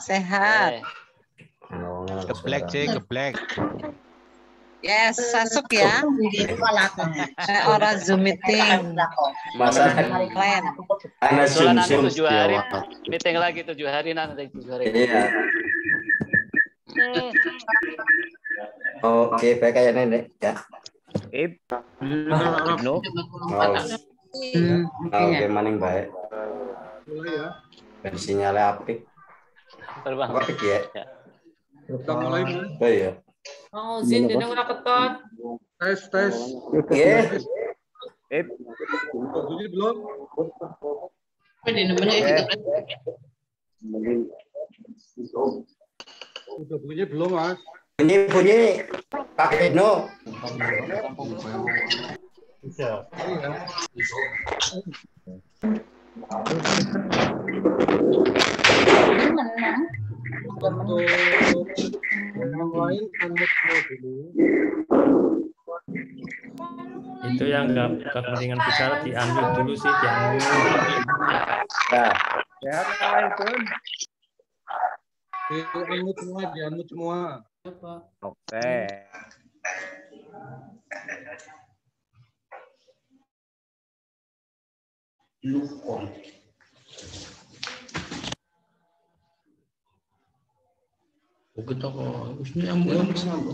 Sehat. Geblek, Cik, geblek. Yes, masuk ya. Orang Zoom meeting. Masa Keren. anak Kebetulan nanti zoom 7 hari meeting lagi 7 hari nanti 7 hari. Iya. Oke, baik kayak nenek ya. No. Oke, maning baik. Sinyalnya apik. Terbang. Apik ya. Oh iya. Oh, Zin, dene ora keton. Tes. Oke. Bunyi belum? Udah bunyi belum, Mas? Bunyi pakai no. Untuk yang lain unmute dulu. Itu yang nggak kepentingan bicara di-unmute dulu sih, di-unmute. Nah, Di-unmute semua. Oke. Kita kok usnya yang sama.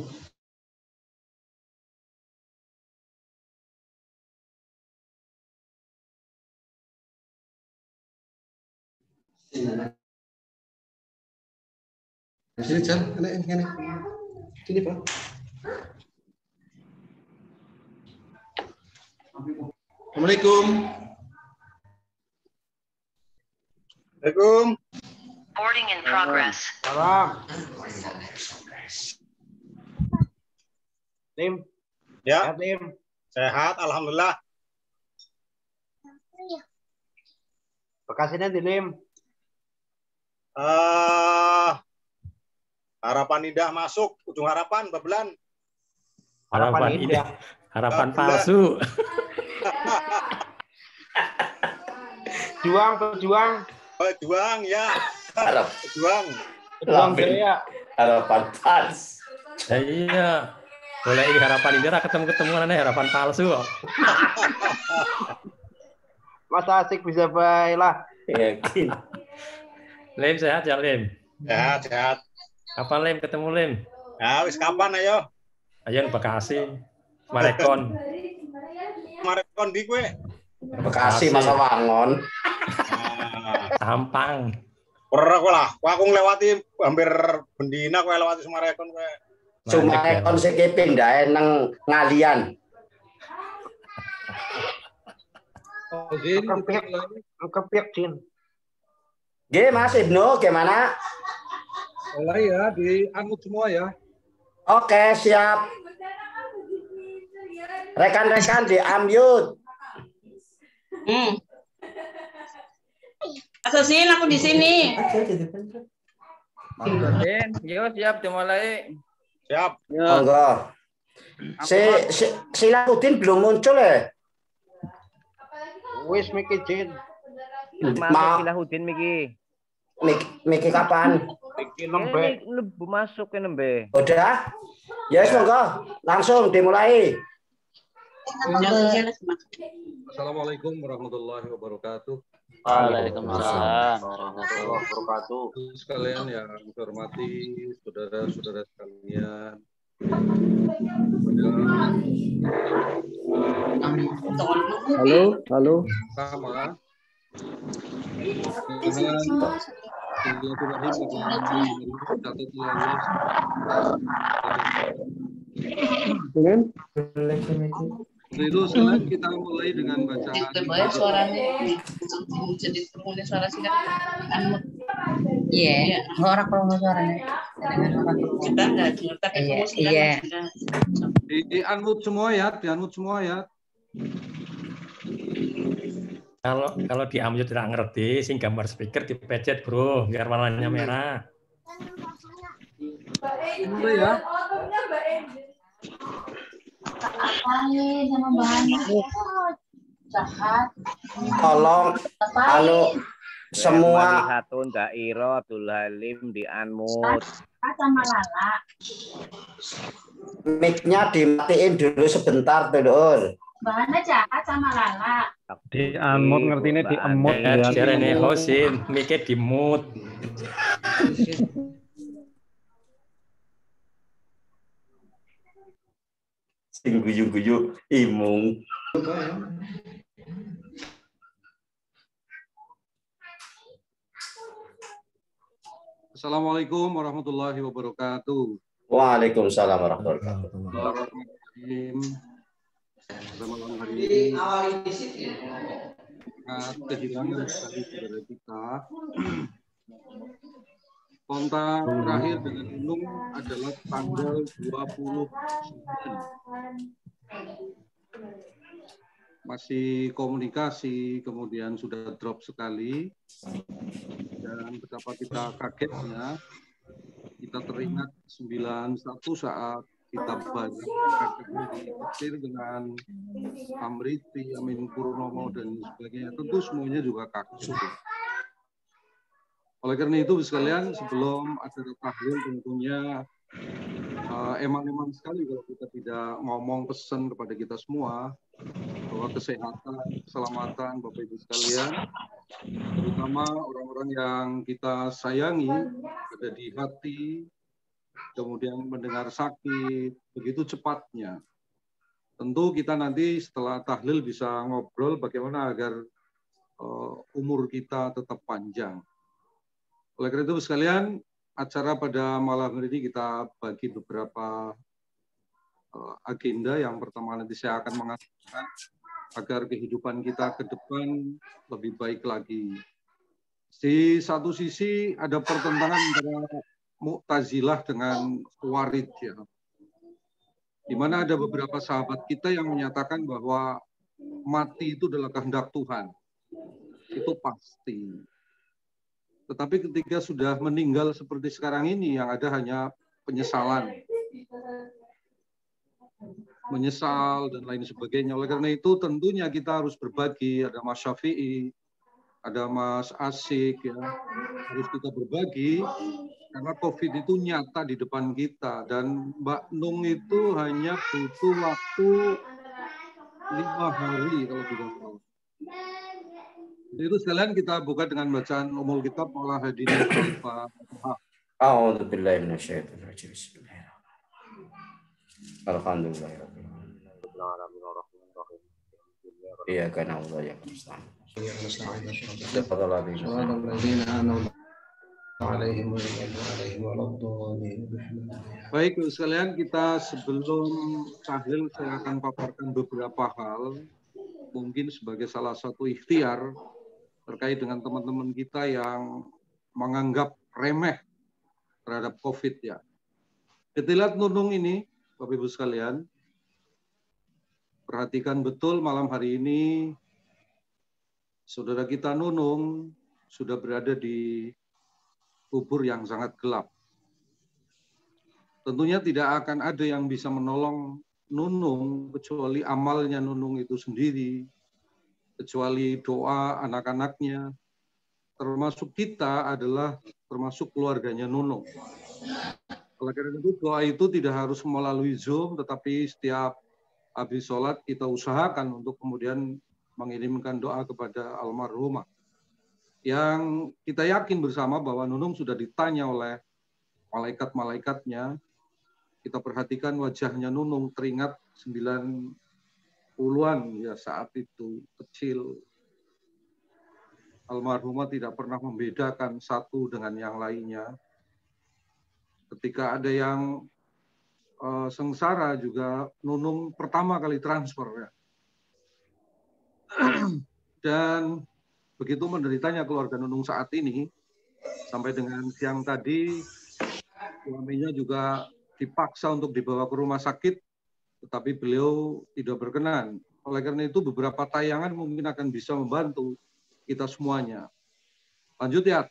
sini Jan, ini. Sini, Pak. Assalamualaikum. Assalamualaikum. Boarding in progress. Salam. Tim. Ya. Tim. Sehat, alhamdulillah. Bekasnya di Tim. Harapan indah masuk, ujung harapan, Babelan. Harapan indah. Harapan palsu. Pejuang. Pejuang ya. Pejuang. Pejuang Jaya. Harapan pas. Iya. Boleh ini harapan indah ketemu harapan palsu kok. Masa asik bisa baik lah. Yakin. Lem sehat ya, Lem? Sehat. Kapan Lem ketemu Lem? Ya, wis kapan ayo? Ayo Bekasi. Marekon. Marekon di kue. Bekasi masa Wangon. Tampang. Pernah kok lah. Aku ngelewati hampir bendina kue lewati Sumarekon kue. Sumarekon sing pindahe nang Ngalian. Kepiak, Jin. G, Mas Ibnu, gimana? Mulai ya, di-unmute semua ya. Oke, siap. Rekan-rekan di-unmute. Asasin aku di sini. Yo siap dimulai. Siap. Monggo. Si Lakudin belum muncul ya? Wis Miki Jin. Masuk Hilahudin Miki. Miki kapan? Miki nembe. Lebu masuk ke nembe. Udah? Ya, monggo. Langsung dimulai. Assalamualaikum warahmatullahi wabarakatuh. Waalaikumsalam warahmatullahi wabarakatuh. Sekalian yang saya hormati, saudara-saudara sekalian. Halo. Sama. Dulu sekarang kita mulai dengan bacaan. Suaranya jadi suara sih kan. Iya, orang kalau suaranya. Kita enggak ngerti. Iya. Di-unmute semua ya, di-unmute semua ya. Kalau di unmute tidak ngerti, sing gambar speaker dipecet bro, biar warnanya merah. Mulai ya. Tolong Semua Hatun, Dairo, Abdul Halim di unmute. Sama Lala. mic-nya dimatiin dulu sebentar tuh, Dul. Mana jahat sama Lala. Di unmute ngertinya di emut Ya, ya. jarene hosin, mikir di mute. Sing guyu-guyu imung. Assalamualaikum warahmatullahi wabarakatuh. Waalaikumsalam warahmatullahi wabarakatuh. Pada malam hari ini kehilangan sekali saudara kita. Kontak terakhir dengan Nunung adalah tanggal 29. Masih komunikasi, kemudian sudah drop sekali. Dan betapa kita kagetnya, kita teringat 91 saat kita banyak diusir dengan Amriti, Amin Purnomo, dan sebagainya. Tentu semuanya juga kaget. Oleh karena itu, sekalian, sebelum acara tahlil tentunya emang sekali kalau kita tidak ngomong pesan kepada kita semua bahwa kesehatan, keselamatan Bapak Ibu sekalian, terutama orang-orang yang kita sayangi, ada di hati, kemudian mendengar sakit, begitu cepatnya. Tentu kita nanti setelah tahlil bisa ngobrol bagaimana agar umur kita tetap panjang. Oleh karena itu sekalian, acara pada malam hari ini kita bagi beberapa agenda. Yang pertama nanti saya akan mengatakan agar kehidupan kita ke depan lebih baik lagi. Di satu sisi ada pertentangan antara Mu'tazilah dengan Khawarij, ya. Di mana ada beberapa sahabat kita yang menyatakan bahwa mati itu adalah kehendak Tuhan. Itu pasti. Tetapi ketika sudah meninggal seperti sekarang ini, yang ada hanya penyesalan. Menyesal dan lain sebagainya. Oleh karena itu tentunya kita harus berbagi. Ada Mas Syafi'i, ada Mas Asik, ya. Harus kita berbagi. Karena COVID itu nyata di depan kita. Dan Mbak Nung itu hanya butuh waktu 5 hari kalau tidak salah. Jadi itu sekalian kita buka dengan bacaan umul kitab malah hadirin Al-Fatihah. A'udzubillahi minasyaitonir rajim. Alhamdulillahirabbil alamin. Iya kan Allah ya Kristan. Baik, sekalian, kita sebelum tahlil saya akan paparkan beberapa hal, mungkin sebagai salah satu ikhtiar terkait dengan teman-teman kita yang menganggap remeh terhadap COVID, ya. Kita lihat Nunung ini, Bapak Ibu sekalian, perhatikan betul malam hari ini saudara kita Nunung sudah berada di kubur yang sangat gelap. Tentunya tidak akan ada yang bisa menolong Nunung kecuali amalnya Nunung itu sendiri, kecuali doa anak-anaknya, termasuk kita adalah termasuk keluarganya Nunung. Oleh karena itu doa itu tidak harus melalui Zoom, tetapi setiap habis sholat kita usahakan untuk kemudian mengirimkan doa kepada almarhumah. Yang kita yakin bersama bahwa Nunung sudah ditanya oleh malaikat-malaikatnya. Kita perhatikan wajahnya Nunung teringat 90-an ya, saat itu kecil. Almarhumah tidak pernah membedakan satu dengan yang lainnya. Ketika ada yang sengsara juga Nunung pertama kali transfer, ya. Dan begitu menderitanya keluarga Nunung saat ini, sampai dengan siang tadi suaminya juga dipaksa untuk dibawa ke rumah sakit, tetapi beliau tidak berkenan. Oleh karena itu beberapa tayangan mungkin akan bisa membantu kita semuanya. Lanjut, ya.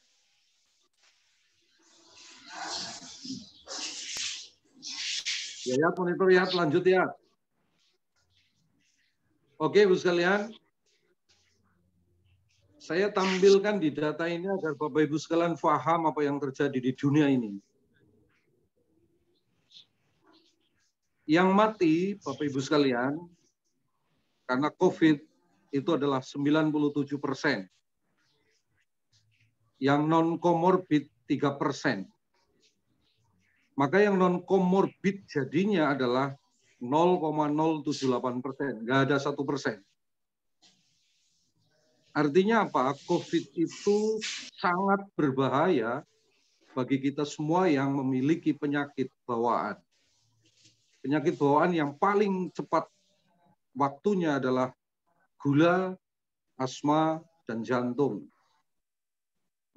Ya, monitor, ya, lanjut, ya. Oke, Ibu sekalian. Saya tampilkan di data ini agar Bapak Ibu sekalian paham apa yang terjadi di dunia ini. Yang mati, Bapak Ibu sekalian, karena COVID itu adalah 97%. Yang non-komorbid 3%. Maka yang non-komorbid jadinya adalah 0,078%. Nggak ada 1%. Artinya apa? COVID itu sangat berbahaya bagi kita semua yang memiliki penyakit bawaan. Penyakit bawaan yang paling cepat waktunya adalah gula, asma, dan jantung.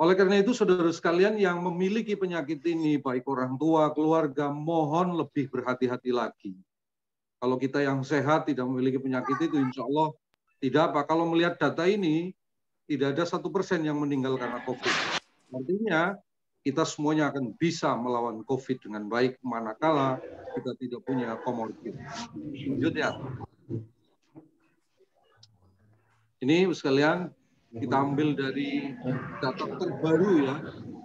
Oleh karena itu, saudara sekalian yang memiliki penyakit ini, baik orang tua, keluarga, mohon lebih berhati-hati lagi. Kalau kita yang sehat tidak memiliki penyakit itu, insya Allah tidak apa. Kalau melihat data ini, tidak ada 1% yang meninggal karena COVID. Artinya, kita semuanya akan bisa melawan COVID dengan baik, manakala kita tidak punya komorbid. Lanjut ya. Ini sekalian, kita ambil dari data terbaru ya,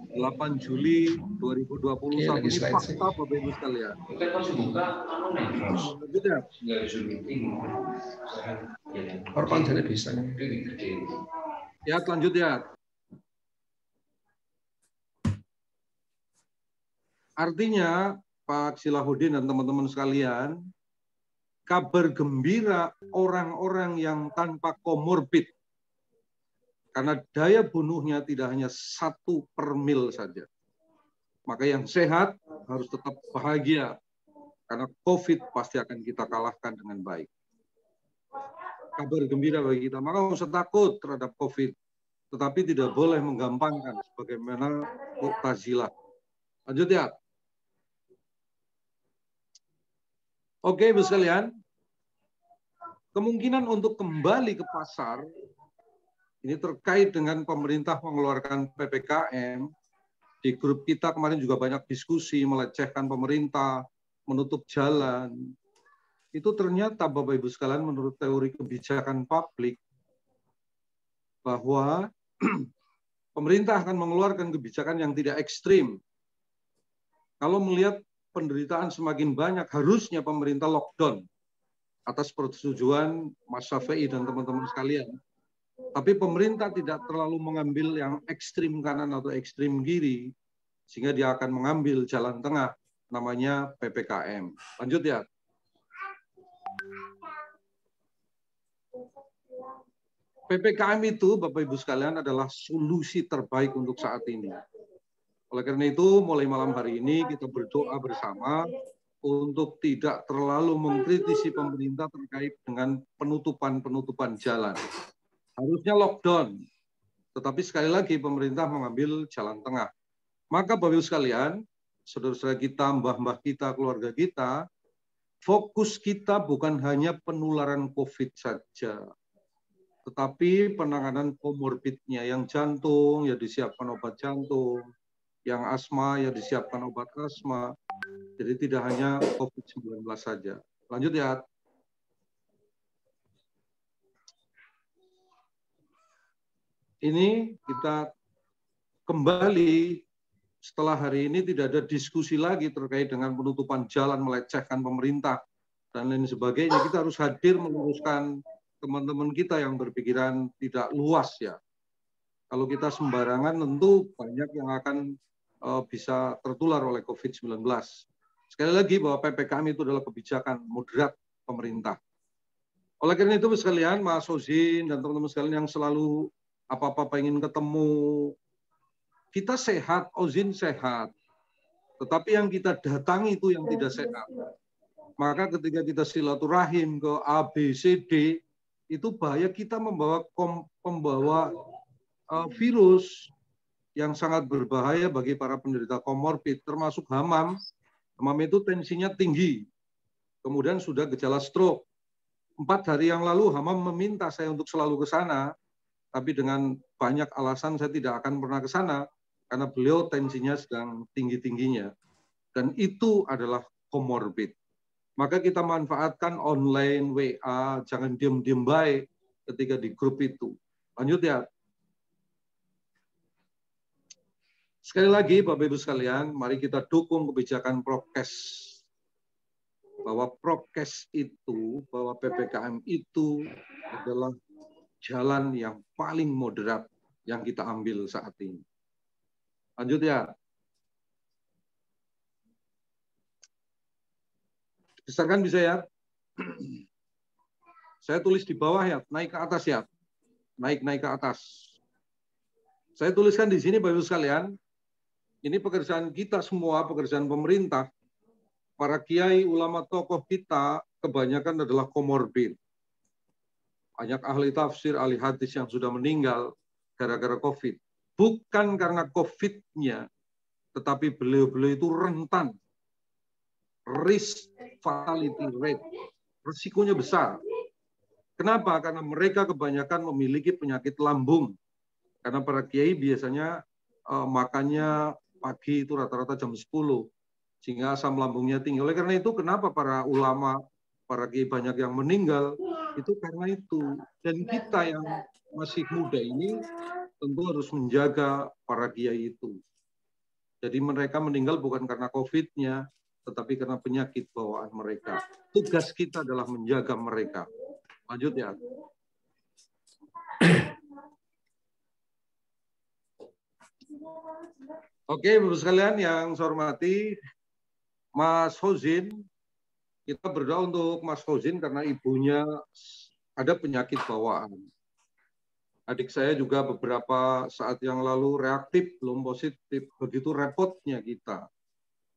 8 Juli 2020 sampai ini fakta Bapak Ibu sekalian. Lanjut ya. Ya, lanjut ya. Artinya, Pak Silahudin dan teman-teman sekalian, kabar gembira orang-orang yang tanpa komorbid, karena daya bunuhnya tidak hanya 1/mil saja. Maka yang sehat harus tetap bahagia, karena COVID pasti akan kita kalahkan dengan baik. Kabar gembira bagi kita. Maka nggak usah takut terhadap COVID, tetapi tidak boleh menggampangkan sebagaimana Mu'tazilah. Lanjut ya. Oke, Ibu sekalian. Kemungkinan untuk kembali ke pasar ini terkait dengan pemerintah mengeluarkan PPKM. Di grup kita kemarin juga banyak diskusi melecehkan pemerintah, menutup jalan. Itu ternyata Bapak Ibu sekalian menurut teori kebijakan publik bahwa pemerintah akan mengeluarkan kebijakan yang tidak ekstrim. Kalau melihat penderitaan semakin banyak, harusnya pemerintah lockdown atas persetujuan Mas Syafi'i dan teman-teman sekalian. Tapi pemerintah tidak terlalu mengambil yang ekstrim kanan atau ekstrim kiri, sehingga dia akan mengambil jalan tengah, namanya PPKM. Lanjut ya. PPKM itu, Bapak Ibu sekalian, adalah solusi terbaik untuk saat ini. Oleh karena itu, mulai malam hari ini kita berdoa bersama untuk tidak terlalu mengkritisi pemerintah terkait dengan penutupan jalan. Harusnya lockdown, tetapi sekali lagi pemerintah mengambil jalan tengah. Maka Bapak Ibu sekalian, saudara-saudara kita, mbah-mbah kita, keluarga kita, fokus kita bukan hanya penularan COVID saja, tetapi penanganan komorbidnya. Yang jantung, ya disiapkan obat jantung. Yang asma, ya disiapkan obat asma. Jadi tidak hanya COVID-19 saja. Lanjut ya. Ini kita kembali setelah hari ini tidak ada diskusi lagi terkait dengan penutupan jalan, melecehkan pemerintah, dan lain sebagainya. Kita harus hadir meluruskan teman-teman kita yang berpikiran tidak luas ya. Kalau kita sembarangan tentu banyak yang akan bisa tertular oleh COVID-19. Sekali lagi bahwa PPKM itu adalah kebijakan moderat pemerintah. Oleh karena itu sekalian, Mas Ozin dan teman-teman sekalian yang selalu apa-apa pengen ketemu, kita sehat, Ozin sehat. Tetapi yang kita datangi itu yang tidak sehat. Maka ketika kita silaturahim ke A, B, C, D, itu bahaya kita membawa virus yang sangat berbahaya bagi para penderita komorbid, termasuk hamam. Hamam itu tensinya tinggi. Kemudian sudah gejala stroke. 4 hari yang lalu hamam meminta saya untuk selalu ke sana, tapi dengan banyak alasan saya tidak akan pernah ke sana, karena beliau tensinya sedang tinggi-tingginya. Dan itu adalah komorbid. Maka kita manfaatkan online, WA, jangan diem-diem baik ketika di grup itu. Lanjut ya. Sekali lagi Bapak Ibu sekalian, mari kita dukung kebijakan prokes. Bahwa prokes itu, bahwa PPKM itu adalah jalan yang paling moderat yang kita ambil saat ini. Lanjut ya. Besarkan bisa ya. Saya tulis di bawah ya, naik ke atas ya. Naik ke atas. Saya tuliskan di sini Bapak Ibu sekalian, ini pekerjaan kita semua, pekerjaan pemerintah, para kiai, ulama, tokoh kita, kebanyakan adalah komorbid. Banyak ahli tafsir, ahli hadis yang sudah meninggal gara-gara COVID. Bukan karena COVID-nya, tetapi beliau-beliau itu rentan. Risk fatality rate. Risikonya besar. Kenapa? Karena mereka kebanyakan memiliki penyakit lambung. Karena para kiai biasanya makannya pagi itu rata-rata jam 10. Sehingga asam lambungnya tinggi. Oleh karena itu, kenapa para ulama, para kiai banyak yang meninggal? Itu karena itu. Dan kita yang masih muda ini tentu harus menjaga para kiai itu. Jadi mereka meninggal bukan karena COVID-nya, tetapi karena penyakit bawaan mereka. Tugas kita adalah menjaga mereka. Lanjut ya. Oke, Bapak sekalian yang saya hormati, Mas Hozin, kita berdoa untuk Mas Hozin karena ibunya ada penyakit bawaan. Adik saya juga beberapa saat yang lalu reaktif, belum positif. Begitu repotnya kita.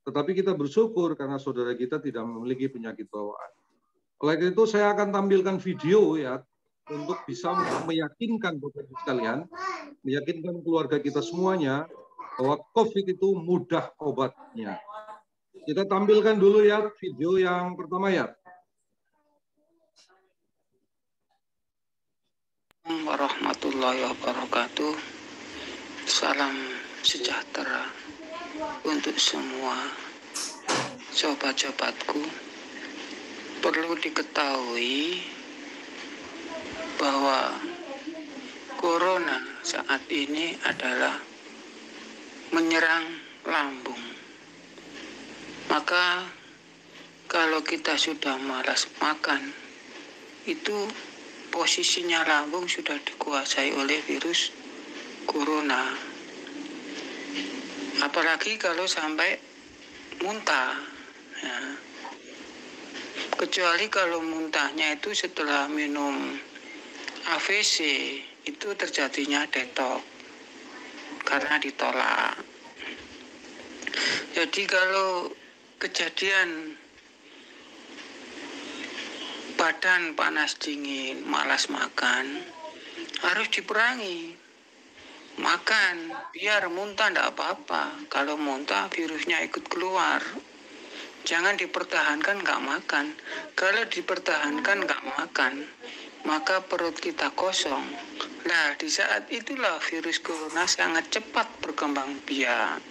Tetapi kita bersyukur karena saudara kita tidak memiliki penyakit bawaan. Oleh karena itu saya akan tampilkan video ya untuk bisa meyakinkan Bapak Ibu sekalian, meyakinkan keluarga kita semuanya bahwa COVID itu mudah obatnya. Kita tampilkan dulu ya video yang pertama ya. Warahmatullahi wabarakatuh. Salam sejahtera untuk semua sobat-sobatku. Perlu diketahui bahwa corona saat ini adalah menyerang lambung. Maka kalau kita sudah malas makan, itu posisinya lambung sudah dikuasai oleh virus corona. Apalagi kalau sampai muntah. Ya. Kecuali kalau muntahnya itu setelah minum AVC, itu terjadinya detok karena ditolak. Jadi kalau kejadian badan panas dingin, malas makan, harus diperangi. Makan, biar muntah tidak apa-apa. Kalau muntah, virusnya ikut keluar. Jangan dipertahankan nggak makan. Kalau dipertahankan nggak makan, maka perut kita kosong. Nah, di saat itulah virus corona sangat cepat berkembang biak.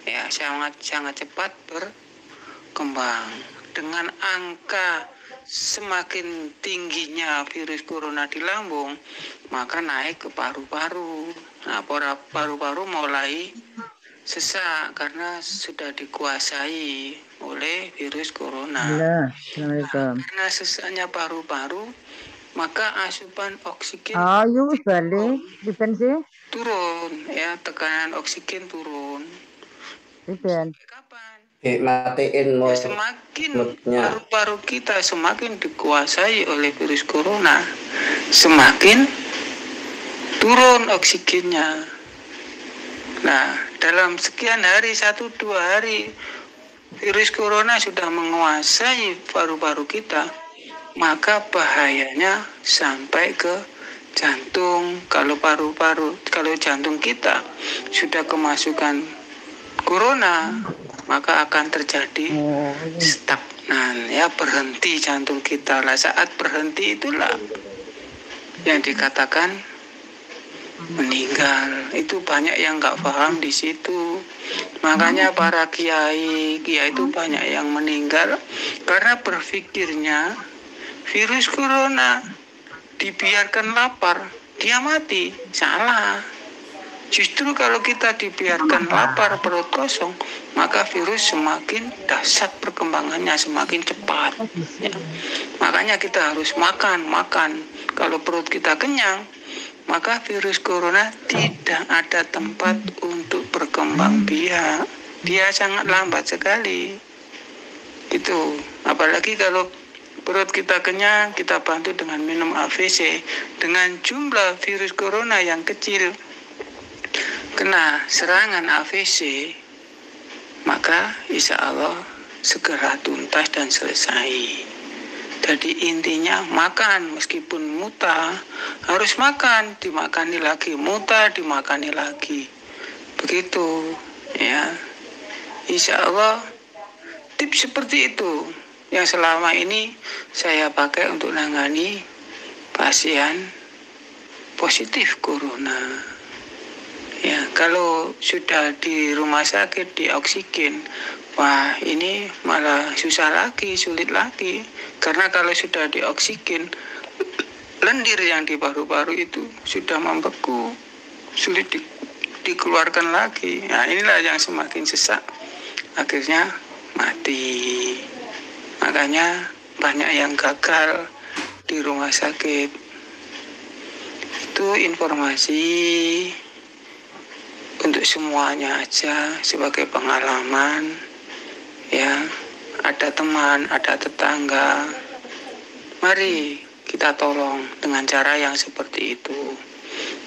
Ya, sangat cepat berkembang. Dengan angka semakin tingginya virus corona di lambung, maka naik ke paru-paru. Nah, paru-paru mulai sesak karena sudah dikuasai oleh virus corona. Nah, karena sesaknya paru-paru, maka asupan oksigen turun, ya, tekanan oksigen turun. Kapan? Matiin ya, semakin paru-paru kita semakin dikuasai oleh virus corona, semakin turun oksigennya. Nah, dalam sekian hari, 1-2 hari, virus corona sudah menguasai paru-paru kita, maka bahayanya sampai ke jantung. Kalau kalau jantung kita sudah kemasukan corona, maka akan terjadi stagnan, ya, berhenti jantung kita. Lah, saat berhenti itulah yang dikatakan meninggal. Itu banyak yang nggak paham di situ. Makanya para kiai itu banyak yang meninggal karena berpikirnya virus corona dibiarkan lapar, dia mati. Salah. Justru kalau kita dibiarkan lapar perut kosong, maka virus semakin dahsyat perkembangannya, semakin cepat. Ya. Makanya kita harus makan. Kalau perut kita kenyang, maka virus corona tidak ada tempat untuk berkembang biak. Dia sangat lambat sekali. Itu. Apalagi kalau perut kita kenyang, kita bantu dengan minum AVC. Dengan jumlah virus corona yang kecil, kena serangan AVC, maka insya Allah segera tuntas dan selesai. Jadi intinya makan, meskipun muta harus makan, dimakani lagi, muta dimakani lagi, begitu ya. Insya Allah tips seperti itu yang selama ini saya pakai untuk menangani pasien positif corona. Ya, kalau sudah di rumah sakit di oksigen, wah ini malah susah lagi, sulit lagi. Karena kalau sudah di oksigen, lendir yang di paru-paru itu sudah membeku, sulit dikeluarkan lagi. Nah, inilah yang semakin sesak, akhirnya mati. Makanya banyak yang gagal di rumah sakit. Itu informasi untuk semuanya aja sebagai pengalaman. Ya, ada teman, ada tetangga. Mari kita tolong dengan cara yang seperti itu.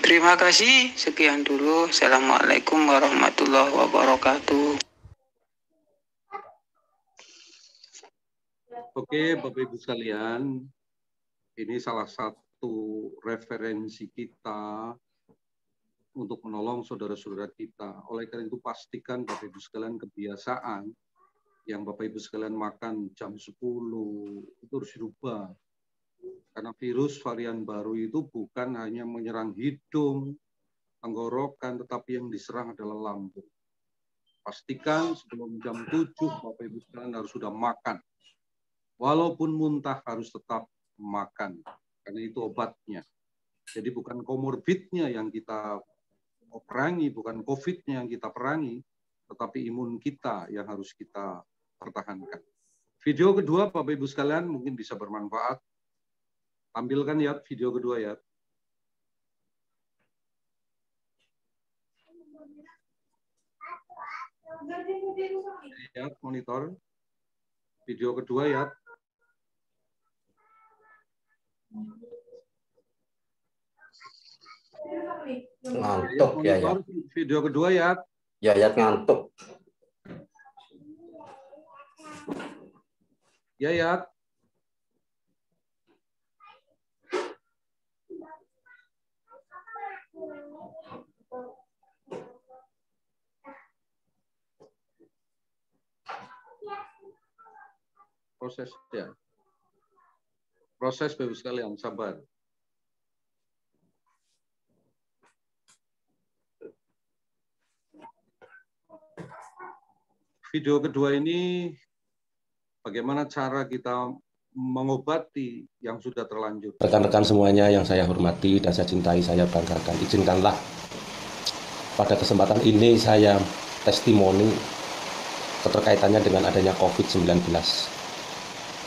Terima kasih. Sekian dulu. Assalamualaikum warahmatullahi wabarakatuh. Oke, Bapak Ibu sekalian, ini salah satu referensi kita untuk menolong saudara-saudara kita. Oleh karena itu pastikan Bapak Ibu sekalian kebiasaan yang Bapak Ibu sekalian makan jam 10 itu harus dirubah. Karena virus varian baru itu bukan hanya menyerang hidung, tenggorokan, tetapi yang diserang adalah lambung. Pastikan sebelum jam 7 Bapak Ibu sekalian harus sudah makan. Walaupun muntah harus tetap makan, karena itu obatnya. Jadi bukan komorbidnya yang kita perangi, bukan COVID-nya yang kita perangi, tetapi imun kita yang harus kita pertahankan. Video kedua, Bapak Ibu sekalian, mungkin bisa bermanfaat. Tampilkan ya video kedua ya. Lihat monitor. Video kedua ya. Ngantuk ya, ya. Video kedua ya. Ya, ya ngantuk. Ya, ya. Proses ya. Proses Bapak sekalian, sabar. Video kedua ini bagaimana cara kita mengobati yang sudah terlanjur. Rekan-rekan semuanya yang saya hormati dan saya cintai, saya banggakan. Izinkanlah pada kesempatan ini saya testimoni keterkaitannya dengan adanya COVID-19.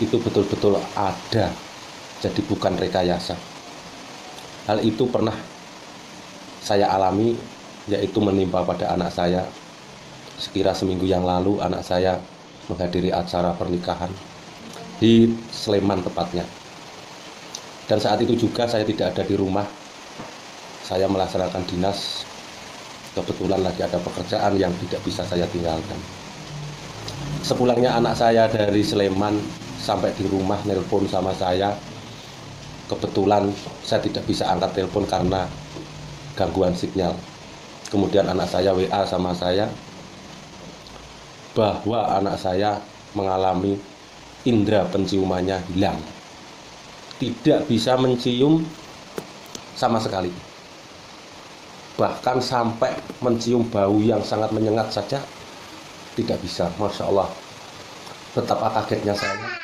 Itu betul-betul ada, jadi bukan rekayasa. Hal itu pernah saya alami, yaitu menimpa pada anak saya. Sekira seminggu yang lalu anak saya menghadiri acara pernikahan di Sleman tepatnya. Dan saat itu juga saya tidak ada di rumah. Saya melaksanakan dinas. Kebetulan lagi ada pekerjaan yang tidak bisa saya tinggalkan. Sepulangnya anak saya dari Sleman sampai di rumah nelpon sama saya. Kebetulan saya tidak bisa angkat telepon karena gangguan sinyal. Kemudian anak saya WA sama saya bahwa anak saya mengalami indera penciumannya hilang. Tidak bisa mencium sama sekali. Bahkan sampai mencium bau yang sangat menyengat saja tidak bisa. Masya Allah. Betapa kagetnya saya.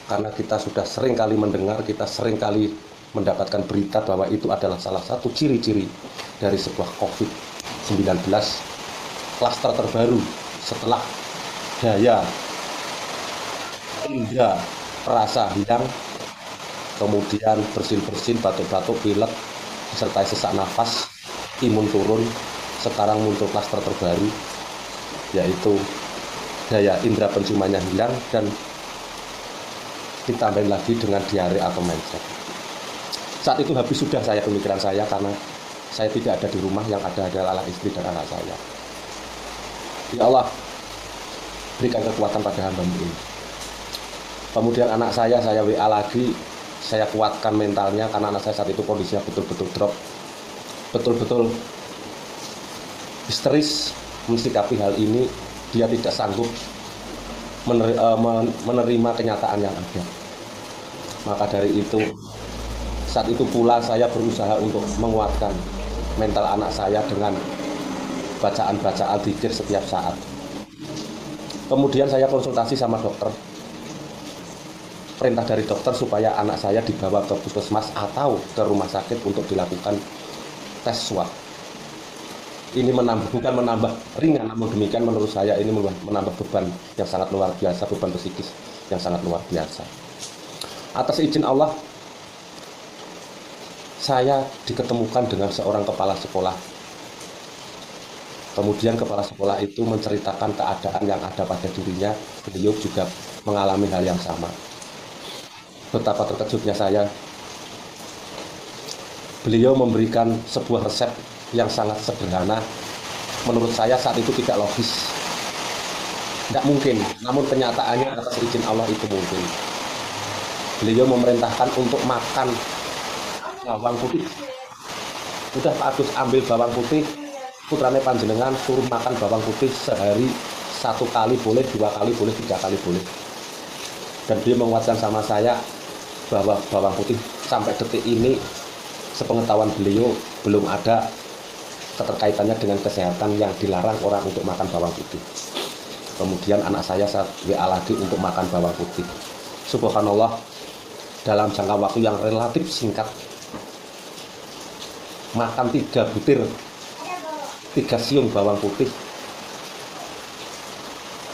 Karena kita sudah sering kali mendengar, kita sering kali mendapatkan berita bahwa itu adalah salah satu ciri-ciri dari sebuah COVID-19 klaster terbaru setelah daya indera perasa hilang, kemudian bersin-bersin, batuk-batuk, pilek, disertai sesak nafas, imun turun. Sekarang muncul klaster terbaru, yaitu daya indera penciumannya hilang dan ditambahin lagi dengan diare atau mencret. Saat itu habis sudah saya pemikiran saya karena saya tidak ada di rumah, yang ada adalah istri dan anak saya. Ya Allah, berikan kekuatan pada hamba ini. Kemudian anak saya WA lagi, saya kuatkan mentalnya karena anak saya saat itu kondisinya betul-betul drop, betul-betul histeris mensikapi hal ini. Dia tidak sanggup menerima kenyataan yang ada. Maka dari itu, saat itu pula saya berusaha untuk menguatkan mental anak saya dengan bacaan-bacaan zikir setiap saat. Kemudian saya konsultasi sama dokter. Perintah dari dokter supaya anak saya dibawa ke puskesmas atau ke rumah sakit untuk dilakukan tes swab. Ini bukan menambah ringan, namun demikian menurut saya ini menambah beban yang sangat luar biasa, beban psikis yang sangat luar biasa. Atas izin Allah, saya diketemukan dengan seorang kepala sekolah. Kemudian kepala sekolah itu menceritakan keadaan yang ada pada dirinya. Beliau juga mengalami hal yang sama. Betapa terkejutnya saya. Beliau memberikan sebuah resep yang sangat sederhana. Menurut saya saat itu tidak logis, tidak mungkin, namun kenyataannya atas izin Allah itu mungkin. Beliau memerintahkan untuk makan bawang putih. Udah Pak Agus ambil bawang putih, putrane panjenengan suruh makan bawang putih sehari 1 kali boleh, 2 kali boleh, 3 kali boleh. Dan dia menguatkan sama saya bahwa bawang putih sampai detik ini sepengetahuan beliau belum ada keterkaitannya dengan kesehatan yang dilarang orang untuk makan bawang putih. Kemudian anak saya WA lagi untuk makan bawang putih. Subhanallah, dalam jangka waktu yang relatif singkat, makan 3 butir, 3 siung bawang putih.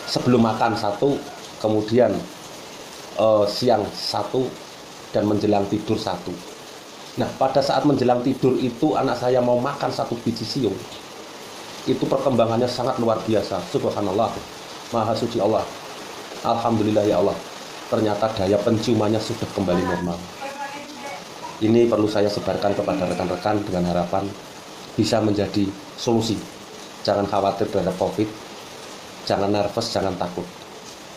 Sebelum makan 1, kemudian siang 1, dan menjelang tidur 1. Nah, pada saat menjelang tidur itu anak saya mau makan 1 biji siung. Itu perkembangannya sangat luar biasa. Subhanallah, Maha Suci Allah. Alhamdulillah ya Allah. Ternyata daya penciumannya sudah kembali normal. Ini perlu saya sebarkan kepada rekan-rekan dengan harapan bisa menjadi solusi. Jangan khawatir terhadap COVID, jangan nervous, jangan takut.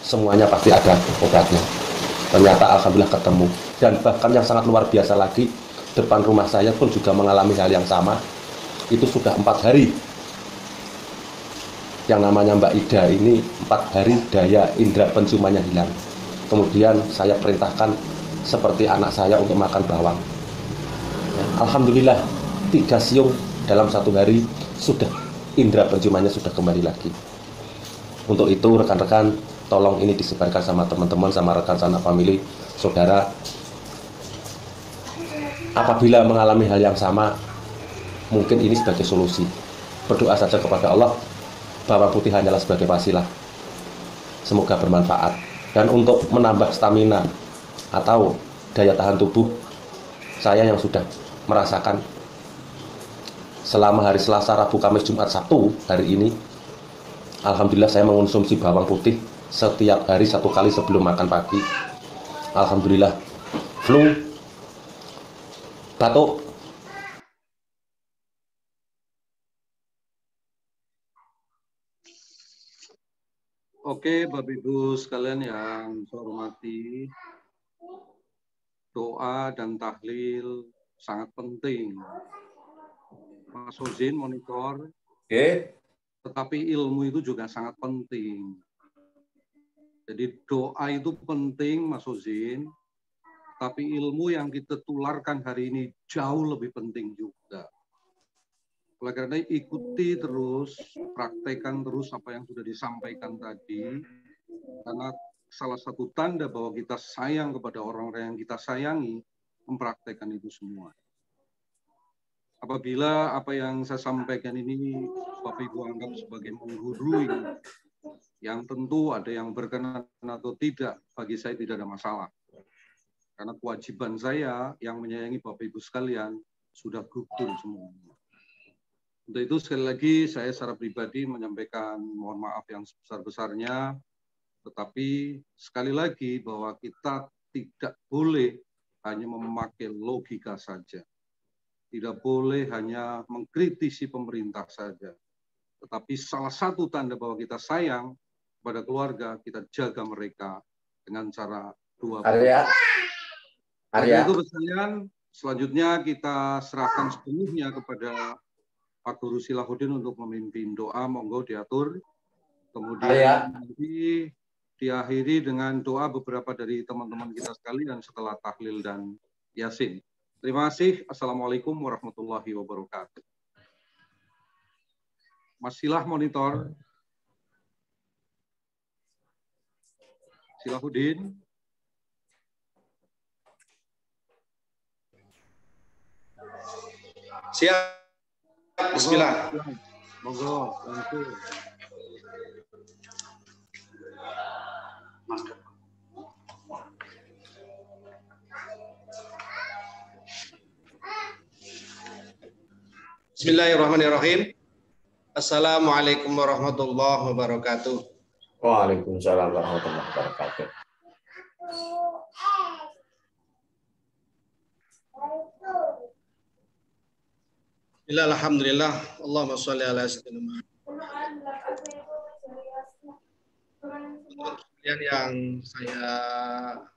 Semuanya pasti ada obatnya. Ternyata alhamdulillah ketemu. Dan bahkan yang sangat luar biasa lagi, depan rumah saya pun juga mengalami hal yang sama. Itu sudah 4 hari. Yang namanya Mbak Ida ini 4 hari daya indera penciumannya hilang. Kemudian saya perintahkan seperti anak saya untuk makan bawang. Alhamdulillah 3 siung dalam 1 hari sudah indera penciumannya sudah kembali lagi. Untuk itu rekan-rekan, tolong ini disebarkan sama teman-teman, sama rekan sanak famili, saudara. Apabila mengalami hal yang sama, mungkin ini sebagai solusi. Berdoa saja kepada Allah, bawang putih hanyalah sebagai wasilah. Semoga bermanfaat. Dan untuk menambah stamina atau daya tahan tubuh, saya yang sudah merasakan selama hari Selasa, Rabu, Kamis, Jumat, Sabtu hari ini, alhamdulillah saya mengonsumsi bawang putih setiap hari 1 kali sebelum makan pagi. Alhamdulillah, flu, batuk, Oke, Bapak Ibu sekalian yang saya hormati, doa dan tahlil sangat penting. Mas Hozin monitor. Oke. Tetapi ilmu itu juga sangat penting. Jadi doa itu penting, Mas Hozin. Tapi ilmu yang kita tularkan hari ini jauh lebih penting juga. Oleh karena ikuti terus, praktekkan terus apa yang sudah disampaikan tadi. Karena salah satu tanda bahwa kita sayang kepada orang-orang yang kita sayangi mempraktekkan itu semua. Apabila apa yang saya sampaikan ini Bapak Ibu anggap sebagai menggurui, yang tentu ada yang berkenan atau tidak, bagi saya tidak ada masalah. Karena kewajiban saya yang menyayangi Bapak Ibu sekalian sudah gugur semuanya. Untuk itu sekali lagi saya secara pribadi menyampaikan mohon maaf yang sebesar-besarnya, tetapi sekali lagi bahwa kita tidak boleh hanya memakai logika saja. Tidak boleh hanya mengkritisi pemerintah saja. Tetapi salah satu tanda bahwa kita sayang kepada keluarga, kita jaga mereka dengan cara dua. Itu sekalian, selanjutnya kita serahkan sepenuhnya kepada Pak Guru Silahuddin untuk memimpin doa, monggo diatur. Kemudian nanti diakhiri dengan doa beberapa dari teman-teman kita sekalian setelah tahlil dan yasin. Terima kasih. Assalamualaikum warahmatullahi wabarakatuh. Mas Silah monitor. Silahuddin. Siap. Bismillah. Monggo, langsung. Bismillahirrahmanirrahim. Assalamualaikum warahmatullahi wabarakatuh. Waalaikumsalam warahmatullahi wabarakatuh. Alhamdulillah. Allahumma sholli ala sayyidina yang saya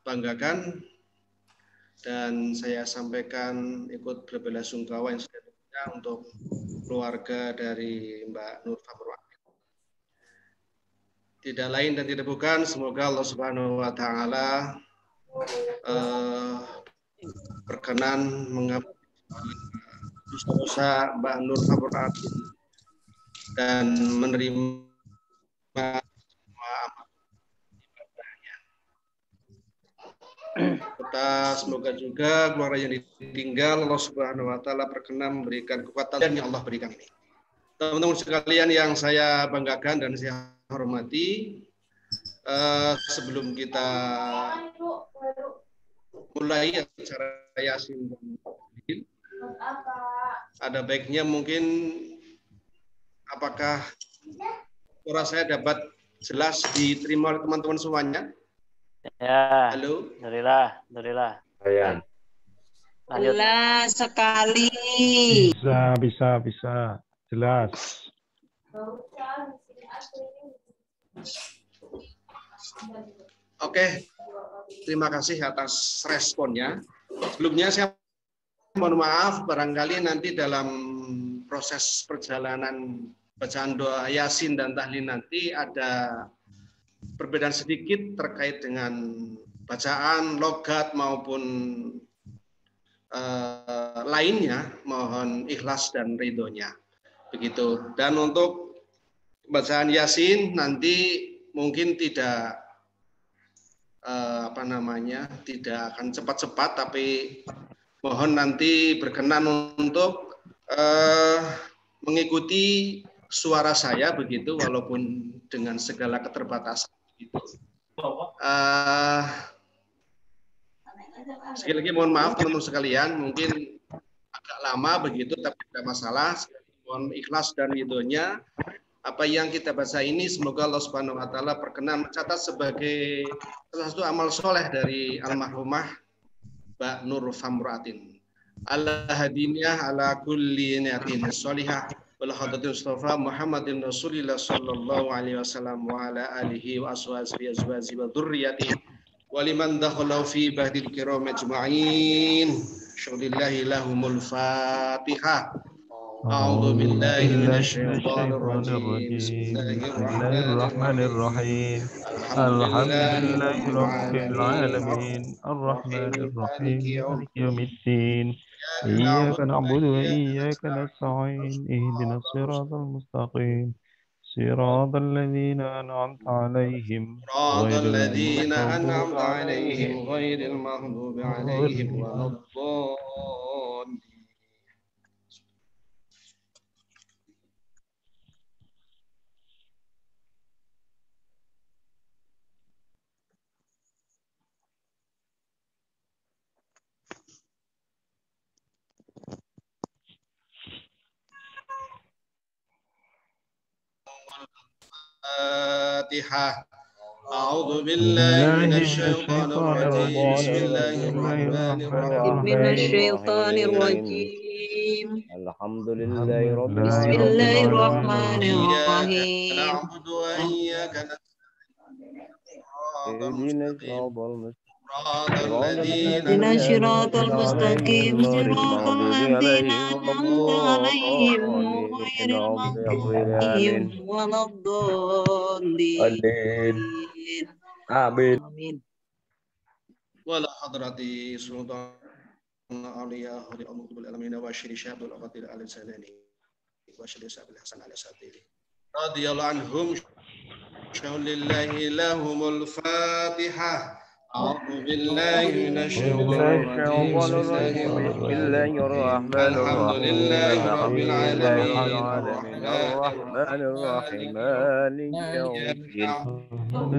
banggakan dan saya sampaikan ikut berbelasungkawa yang sebenarnya untuk keluarga dari Mbak Nur Famruatin. Tidak lain dan tidak bukan, semoga Allah Subhanahu wa taala berkenan mengampuni dosa Mbak Nur Famruatin dan menerima kita semoga juga keluarga yang ditinggal Allah Subhanahu wa taala berkenan memberikan kekuatan yang Allah berikan ini. Teman-teman sekalian yang saya banggakan dan saya hormati, sebelum kita mulai acara Yasin dan ada baiknya mungkin apakah suara saya dapat jelas diterima oleh teman-teman semuanya? Ya. Halo. Alhamdulillah. Ya. Jelas sekali. Bisa. Jelas. Oke. Terima kasih atas responnya. Sebelumnya saya mohon maaf barangkali nanti dalam proses perjalanan bacaan doa Yasin dan tahlil nanti ada perbedaan sedikit terkait dengan bacaan, logat maupun lainnya, mohon ikhlas dan ridhonya. Begitu. Dan untuk bacaan Yasin nanti mungkin tidak tidak akan cepat-cepat, tapi mohon nanti berkenan untuk mengikuti suara saya begitu, walaupun dengan segala keterbatasan. Sekali lagi mohon maaf teman-teman sekalian, mungkin agak lama begitu, tapi tidak masalah. Mohon ikhlas dan ridhonya. Apa yang kita baca ini semoga Allah Subhanahu wa taala berkenan mencatat sebagai salah satu amal soleh dari almarhumah Mbak Nur Famruatin. Al-hadiniyah ala kulli niyatin sholihah wal hadratin Mustafa Muhammadin Rasulillah sallallahu alaihi wasallam wa ala alihi wa ashabihi wa dzurriyyatihi wa liman dakhala fi bahdil kiram ajma'in. Syukulillahi lahumul Fatihah. A'udzu billahi minasyaitonir rajim. Bismillahirrahmanirrahim. Alhamdulillahi rabbil alamin. Arrahmanir rahim. Maliki yaumiddin. Iyyaka na'budu wa iyyaka nasta'in. Ihdinas siratal mustaqim. صراط الذين أنعمت عليهم صراط غير الذين المغضوب أنعمت عليهم عليهم غير المغضوب عليهم ولا الضالين. الفاتحة. أعوذ بالله من الشيطان الرجيم. بسم الله الرحمن الرحيم. من الشيطان الرجيم. الحمد لله رب بسم الله الرحمن إياك الرحيم. نعبد وإياك نستعين. صراط الذين اهدنا الصراط المستقيم صراط الذين أنعمت عليهم غير المغضوب عليهم ولا الضالين. آمين. ولا حضرة سلطان أولياء أمود بالألمين وشري شاب الأغطي على سناني وشري شاب الحسن على سبيله رضي الله عنهم شهر لله لهم الفاتحة. أعوذ بالله من الشيطان الرجيم. بسم الله الرحمن الرحيم. الحمد لله رب العالمين الرحمن الرحيم مالك يوم الدين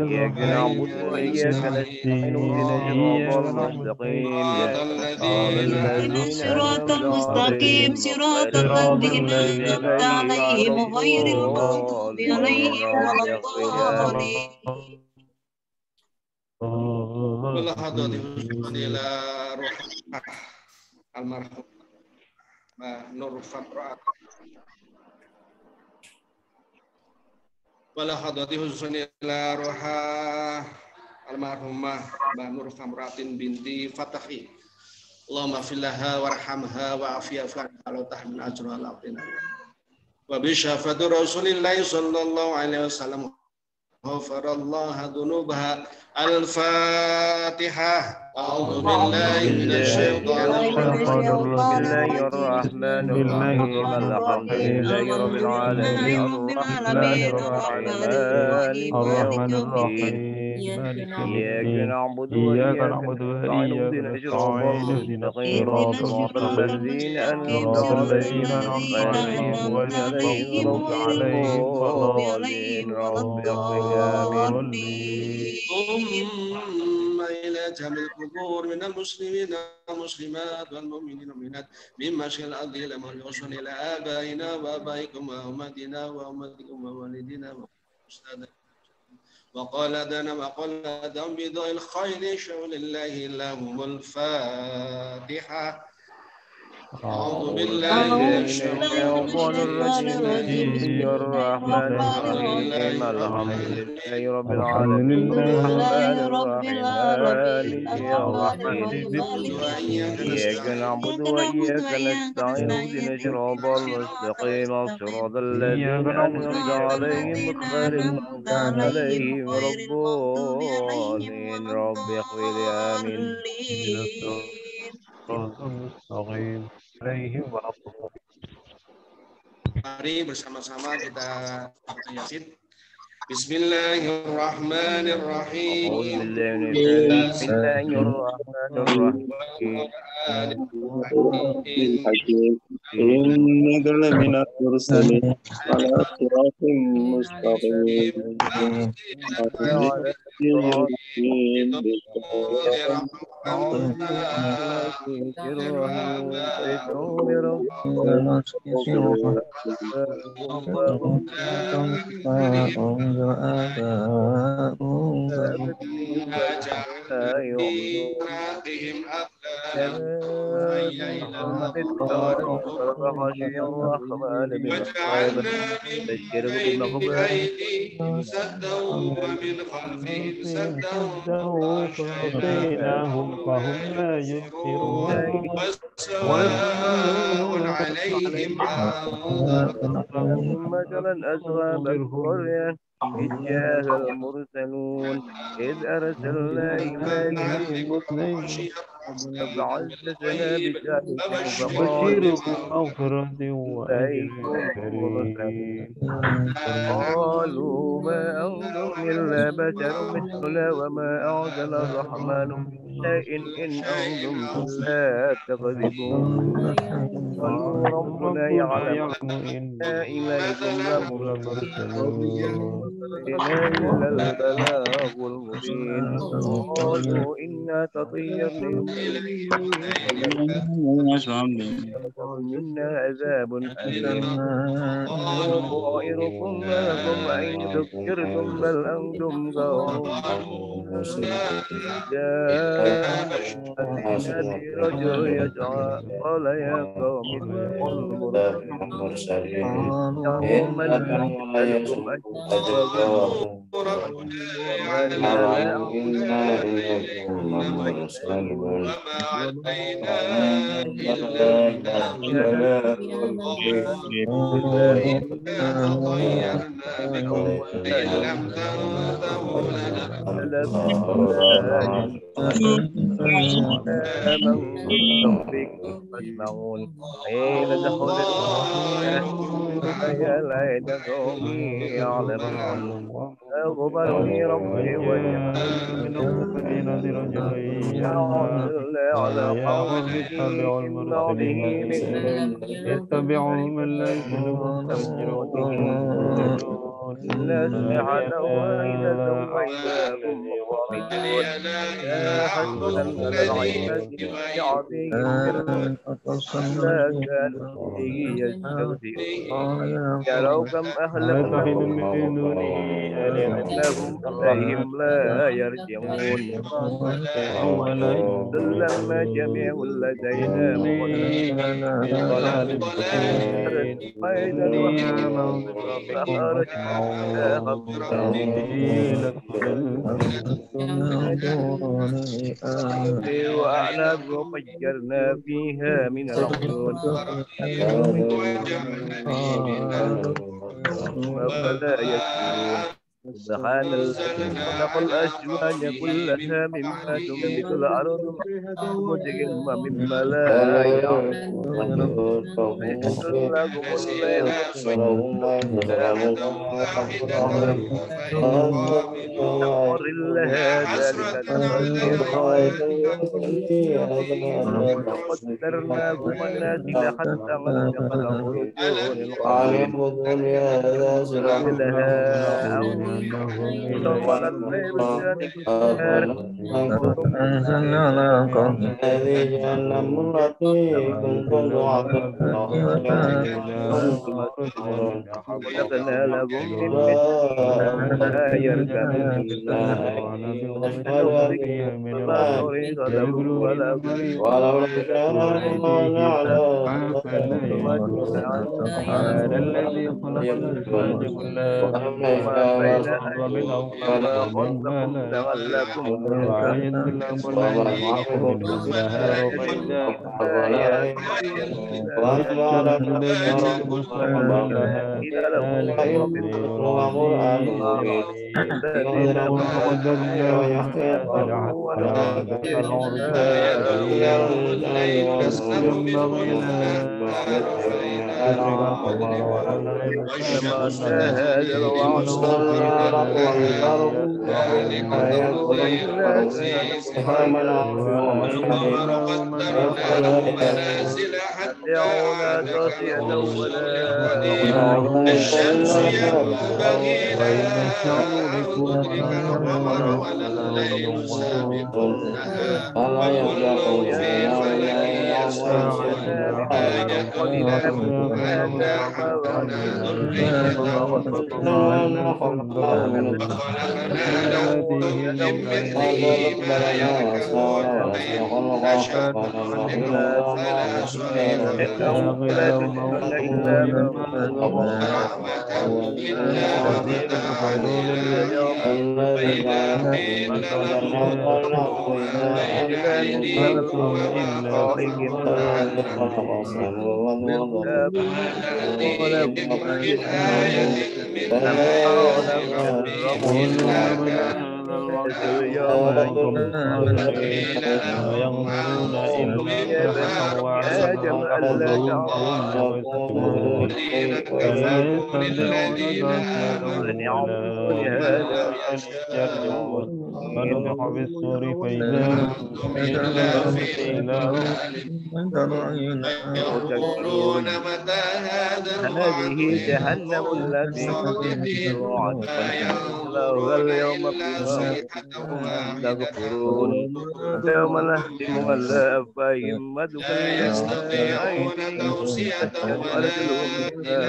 إياك نعبد وإياك نستعين اهدنا الصراط المستقيم صراط المستقيم صراط الذين أنعمت عليهم غير المغضوب عليهم ولا الضالين. إلى روح المرحوم نور فترات ولا حضرتي حسن إلى روح المرحومة نور فترات بنتي فتحي. اللهم اغفر لها وارحمها وعافيها ولا تحمل أجرها على أرضنا وبشفاعة رسول الله صلى الله عليه وسلم غفر الله ذنوبها. الفاتحة. أعوذ بالله من الشيطان الرجيم. بسم الله الرحمن الرحيم. الحمد لله رب العالمين الرحمن الرحيم مالك يوم الدين إياك نعبد وإياك نستعين اهدنا الصراط المستقيم صراط الذين أنعمت عليهم غير المغضوب عليهم ولا الضالين. رب اغفر ثم إلى جميع القبور من المسلمين والمسلمات والمؤمنين والمؤمنات من مشرق الأرض إلى مغربها وصل إلى آبائنا وآبائكم وأمتنا وأمتكم ووالدنا وأستاذنا وقال دنا وقال دم بضاء الخير شو لله لهم الفاتحة. أعوذ بالله من الشيطان الرجيم. بسم الله الرحمن الرحيم. الحمد لله رب العالمين الرحمن الرحيم مالك يوم الدين إياك نعبد وإياك نستعين اهدنا الصراط المستقيم صراط الذين أنعمت عليهم غير المغضوب عليهم ولا الضالين. رب اغفر لي آمين. Mari bersama-sama kita baca Yasin. Bismillahirrahmanirrahim. Bismillahirrahmanirrahim. إنك لمن المرسلين على صراط مستقيم وجعلنا من بين أيديهم سدا ومن خلفهم سدا فأغشيناهم فهم لا يبصرون وسواء عليهم أنذرتهم مثلا أصحاب القرية إذ جاء المرسلون إذ أرسلنا إليهم فعززنا بجاهكم بشيركم مغفرة وأجر كريم قالوا ما أنتم إلا بشر مثلنا وما أنزل الرحمن من شيء إن أنتم إلا تكذبون قالوا ربنا يعلم إنا إليكم لمرسلون إلى البلاغ المبين قالوا إنا تطيرنا منا عذاب أليم طائركم معكم وإن ذكرتم بل أنتم قوم جاء رجل يسعى قال يا قوم اتقوا المرسلين يوم لكم فاسمعون حين دخل يا ليت قومي يعلمون أغفرني ربي اتبعوا من ليس إلا سمعت واحدة وإذا هم خامدون يا حسرة على العباد بعظيم لا كانوا به يستهزئون يروا كم أهلكنا من دونه إنهم إليهم لا يرجعون لما جميع لدينا وأعناب وفجرنا فيها من العيون فلا يسجدون سبحان الذي خلق الأزواج كلها مما تنبت الأرض ومما لا يعلمون ويسر لكم الليل سخر لها ذلك وقدرناه منازل حتى منطق الخروج لها الذي جعل خلقنا لهم من لا يركبون ولو الذي خلق الأزواج الشمس ينبغي لها أن تدرك القمر ولا الليل سابق النهار وكل في فلك يسبحون فنفخ في الصور فإذا هم قيام قيل يقولون هذه جهنم التي توعد فليصلوها اليوم بما كنتم تكفرون يوم نختم على أفواههم وتكلمنا أيديهم وتشهد أرجلهم بما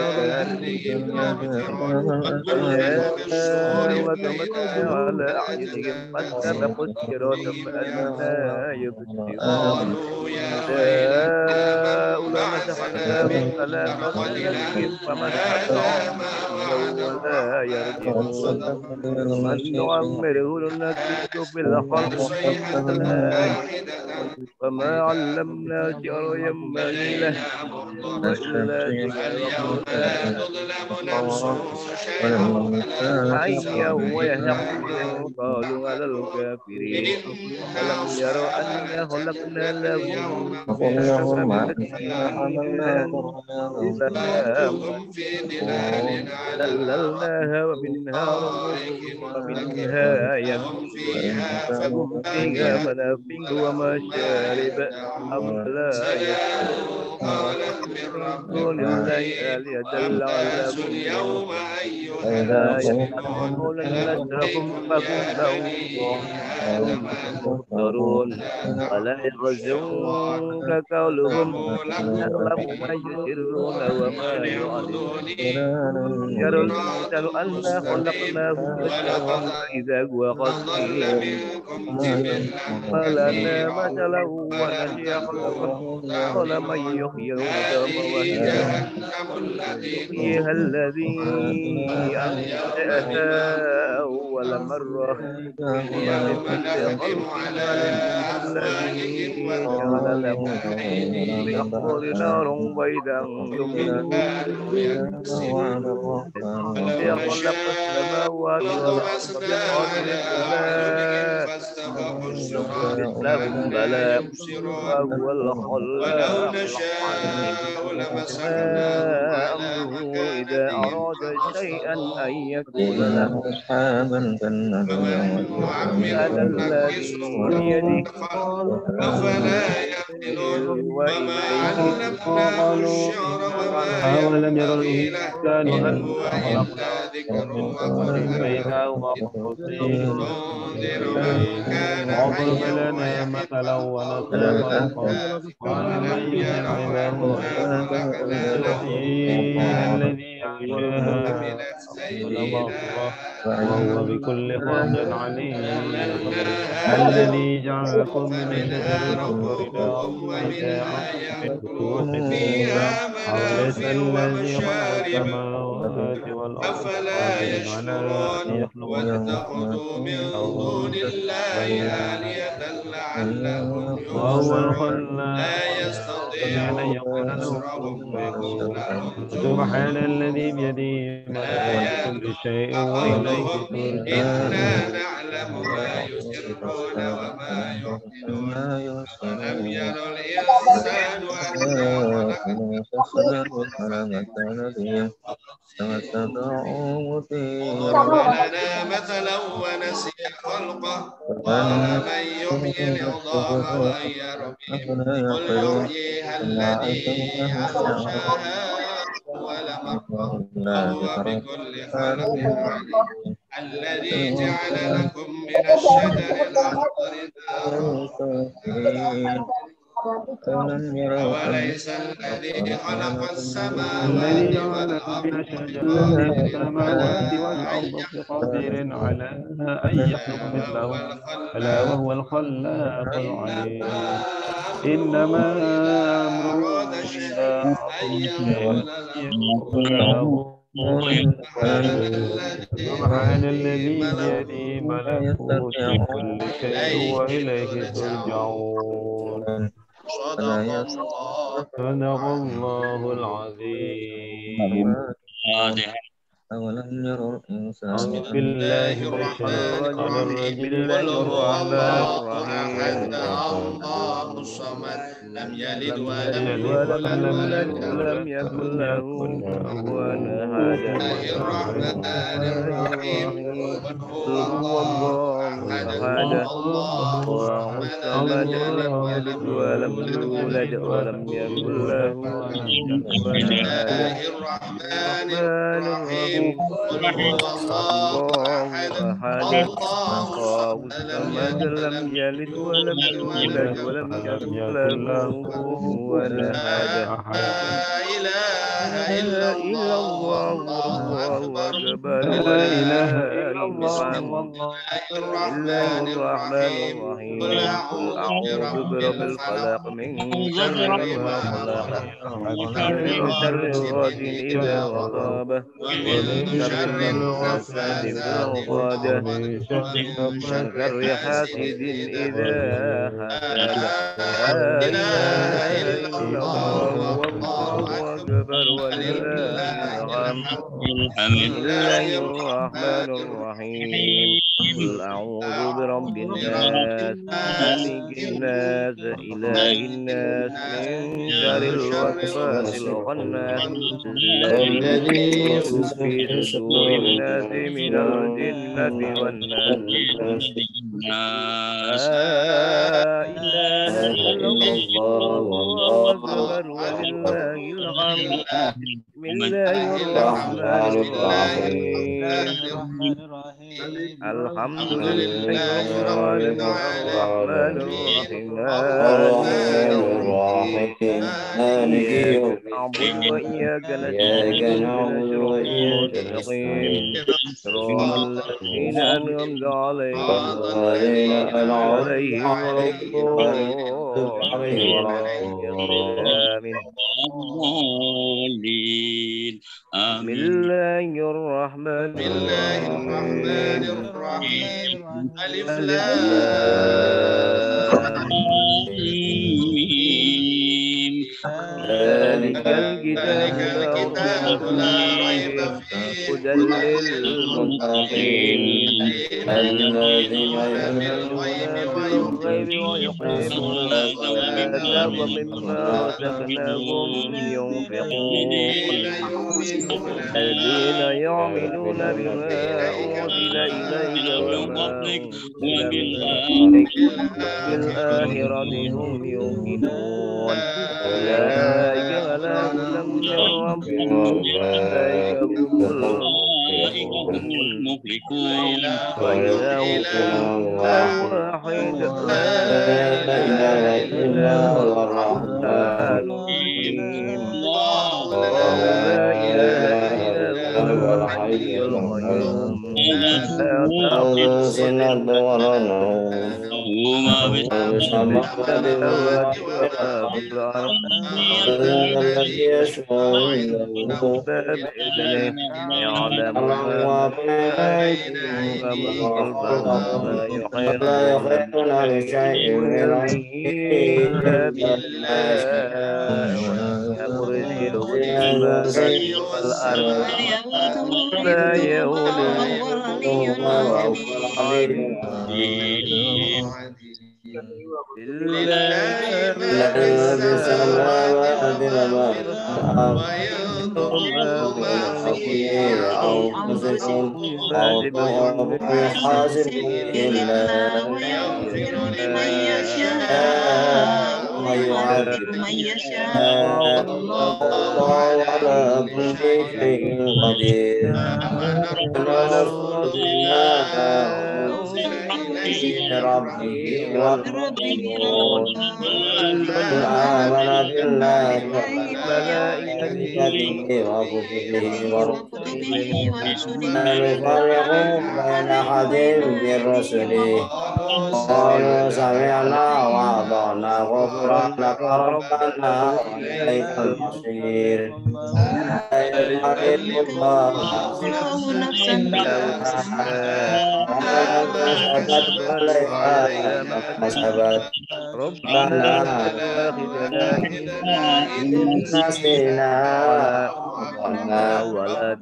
كانوا وتمتع على أعينهم فاستبقوا الصراط فأنى يبصرون هؤلاء مسخناهم فلا مسخنهم فما استطاعوا ولا يرجعون من نعمره ننكسه في الخلق وما علمنا شعر ينبغي له إلا حيا ويهقون قالوا على الكافرين ألم يروا أنا خلقنا لهم دللناها ومنها يمشون فيها منافع ومشارب أفلا يشكرون لله ليدل على لا يحرمون نجرهم فهم مختارون ولا يحزنك قولهم نعلم ما يسرون وما يعلنون يرى الإنسان أنا خلقناه نطفة فإذا هو خصيم ولنا مثلا ونسي خلقه قال من يحيي العظام وهي يحييها الذي أنشأها أول مرة الذي جعل لكم الأخضر نارا بيضا يخلق السماوات والأرض بقدر مثلهم بلى وهو الخلاق أمره إذا أراد شيئا أن يقول له هذا الذي بيده أفلا يعقلون أولم يروا الإنسان أن خلقنا فإذا هو خصيم وضرب لنا مثلا ونسي خلقه قال من يحيي العظام الذي أنشأها أول مرة وهو بكل خلق عليم الذي جعلكم من الشجر الأخضر نارا متاعا أوليس الذي خلق السماوات والأرض قادر على أن يخلق وهو الخلاق كان يقول له سبحان الذي بيده ملكوت كل شيء وإليه ترجعون نعلم ما يسرون وما يعلنون ألم ير الإنسان وضرب لنا مثلا ونسي خلقه قال من يحيي العظام وهي رميم قل يحييها الذي أنشأها أول مرة وهو بكل خلق عليم الذي جعل لكم من الشجر الأخضر نارا أوليس الذي خلق السماوات والأرض بقدير على أن يخلق مثله ألا وهو الخلاق العليم إنما أمره إذا سبحان الذي بيده ملكوت كل شيء وإليه ترجعون صدق الله العظيم. أولم ير الإنسان أعوذ بالله من الشيطان الرجيم بسم الله الرحمن الرحيم الله الصمد لم يلد لم ولم يلد يولد ولم يولد ولم ولم يكن له كفوا أحد الرحمن الرحيم قل هو الله أحد الله الصمد لم يلد ولم يولد ولم يكن له كفوا أحد الرحمن الرحمن الرحيم قل هو الله أحد الله الصمد لم يلد ولم يولد ولم يكن له كفوا أحد لا إله إلا إلا الله والله أكبر ولله الحمد بسم الله الرحمن الرحيم قل أعوذ برب الفلق من شر ما خلق ومن شر غاسق إذا وقب ومن شر النفاثات في العقد ومن شر حاسد إذا حسد لا إله إلا الله والله أكبر ولله الحمد بسم الله الرحمن الرحيم قل أعوذ برب الناس ملك الناس إله الناس من شر الوسواس الخناس الذي يوسوس في صدور الناس من الجنة والناس لا إله إلا الله والله أكبر ولله الحمد بسم الله الرحمن الرحيم الحمد لله رب العالمين الرحمن الرحيم مالك يوم الدين إياك نعبد وإياك نستعين اهدنا الصراط المستقيم صراط الذين أنعمت عليهم الضالين بسم الله الرحمن الرحيم ألف ذلك الكتاب لا ريب فيه هدى للمتقين الذين يؤمنون بالغيب ويقيمون الصلاة ومما رزقناهم ينفقون الذين يؤمنون بما أنزل إليك وما أنزل من قبلك بالآخرة هم يوقنون أولئك على هدى من ربهم أولئك هم المفلحون وإلهكم واحد لا إله إلا هو الرحمن الرحيم الله لا إله إلا هو الحي القيوم لا تأخذه سنة ولا نوم له ما في السماوات وما في الأرض الذي يشفع عنده بإذنه يعلم ما بين أيديهم وما خلفهم ولا يحيطون بشيء من علمه إلا بالله كرسيه السماوات والأرض لا يؤوده وهو العلي لله ما في السماوات وما في الأرض وما في أنفسكم الله يحاسبكم إلا ويغفر لمن يشاء ويعذب من يشاء الله على كل شيء قدير ربه والمؤمنون كل آمن بالله وملائكته وكتبه ورسله لا نفرق بين أحد من رسله قالوا سمعنا وأطعنا غفرانك ربنا وإليك المصير لا يكلف الله نفسا كسبت ربنا إن نسينا ولا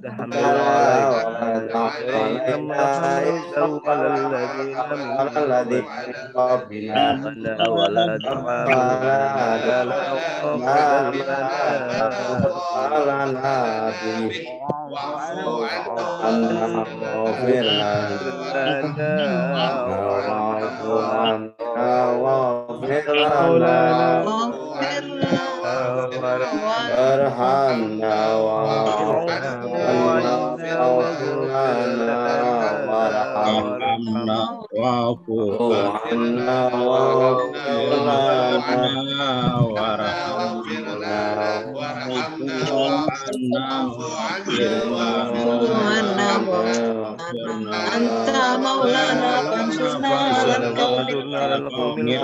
Anta maulana fansurna alal qawmi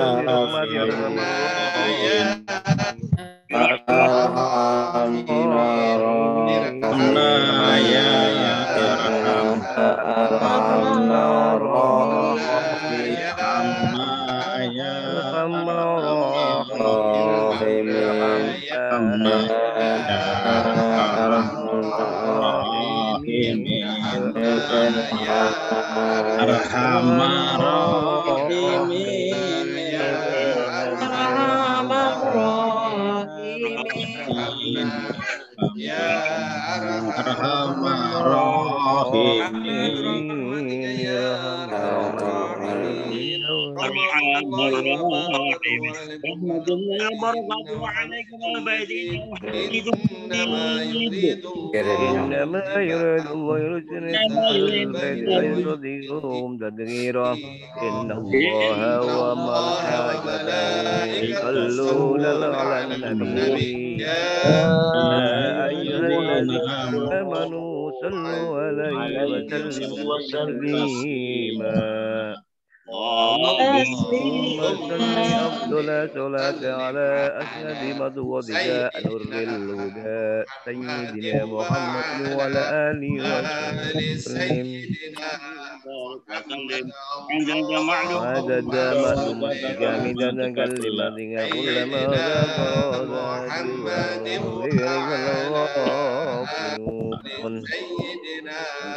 إنما يريد الله يصدقهم تدبيرا إن الله وملائكته يصلون على النبي يا أيها الذين آمنوا صلوا عليه وسلموا تسليما اللهم صل أفضل صلاة على أسند مضوضك نور الهدى سيدنا محمد وعلى آله وسلم عدد معلوماتك مدد كلماتك كلما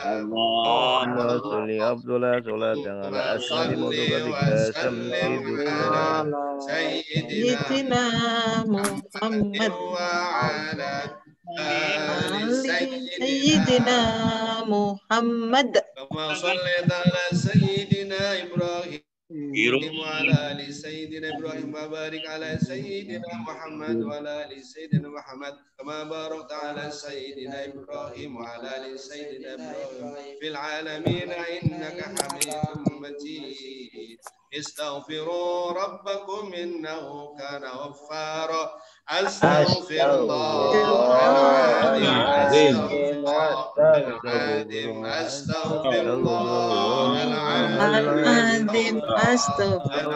اللهم صل أفضل صلاة على أسند مضوضك سيدنا محمد وعلى آل سيدنا محمد كما صليت على سيدنا إبراهيم وعلى آل سيدنا إبراهيم وبارك على سيدنا محمد وعلى آل سيدنا محمد كما باركت على سيدنا إبراهيم وعلى آل سيدنا إبراهيم في العالمين إنك حميد مجيد استغفروا ربكم إنه كان غفارا أستغفر الله العظيم أستغفر الله العظيم أستغفر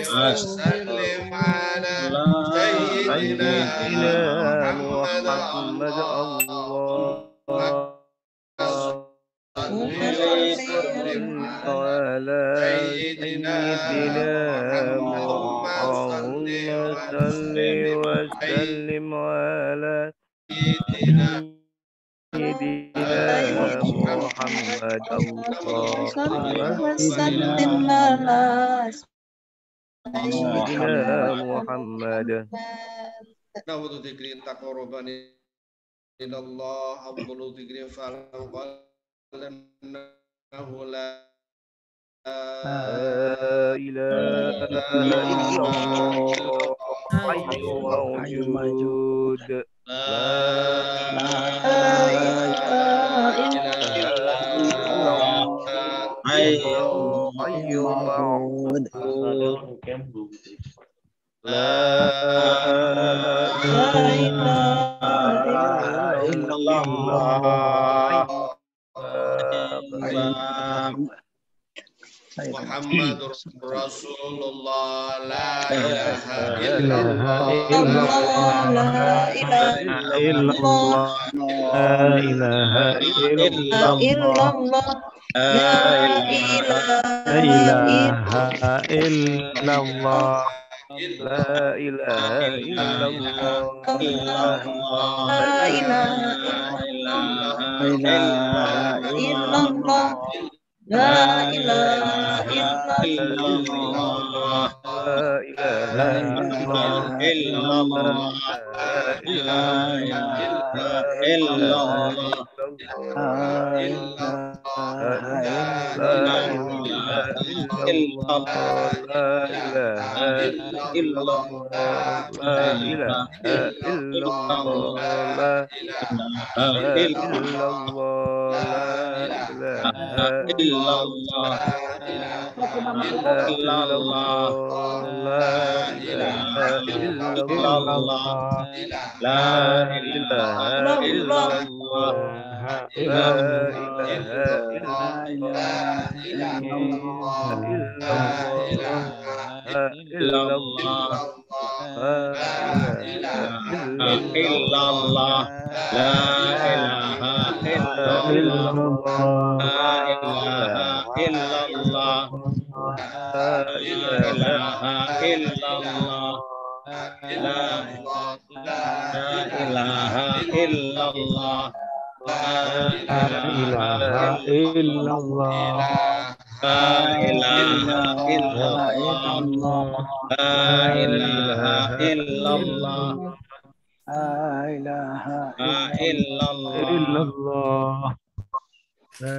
وسلم على سيدنا محمد على سيدنا محمد صل وسلم على سيدنا محمد سيدنا محمد نعوذ بك تقربا إلى الله أفضل ذكر فعله قال إنه لا إله إلا الله حي موجود لا حي موجود لا إله إلا الله محمد رسول الله لا إله إلا الله لا إله إلا الله لا إله إلا الله ilaha illallah. La ilaha illallah. La ilaha illallah. La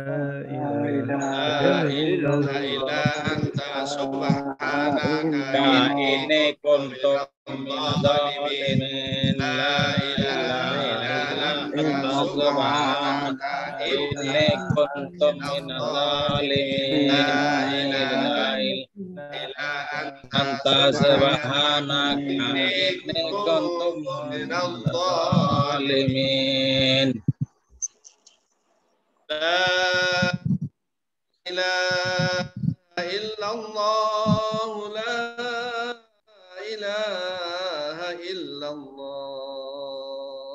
ilaha illallah. Anta subhanaka inni kuntu minadh dhalimin. La ilaha illallah. La ilaha illallah. La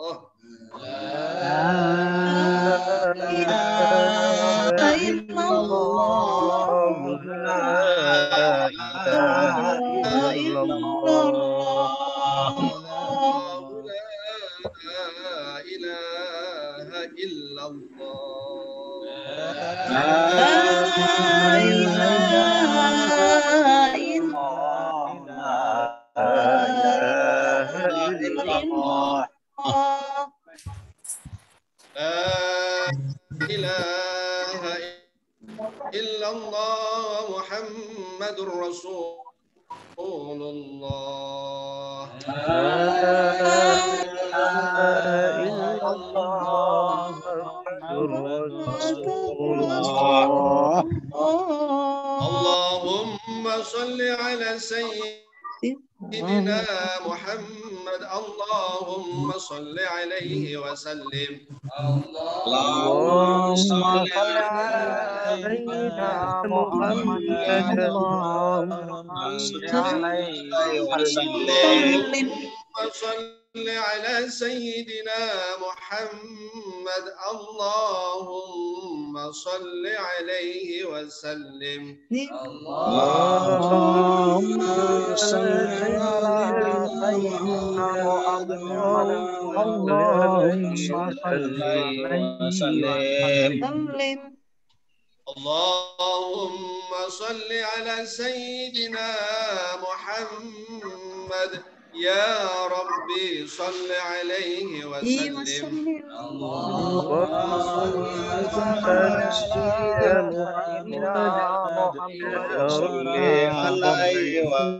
ilaha illallah. Illallah Muhammadur Rasulullah. Allahumma salli ala sayyidina Muhammad. Allahumma salli alaihi wa sallim. Allahumma salli ala sayyidina Muhammad. Allahumma salli alaihi wa sallim. صل على سيدنا محمد. اللهم صل عليه وسلم. اللهم صل على سيدنا محمد. اللهم صل عليه وسلم. اللهم صل على سيدنا محمد. يا ربي صل عليه وسلم. اللهم صل على سيدنا محمد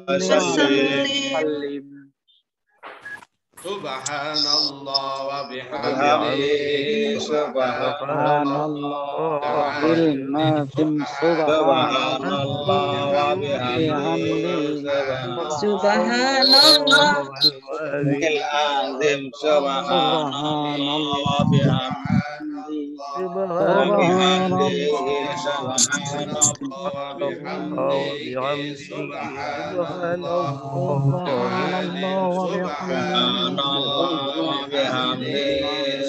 وسلم. سبحان الله وبحمده. سبحان الله وبحمده. سبحان الله وبحمده. سبحان الله العظيم. سبحان الله وبحمده.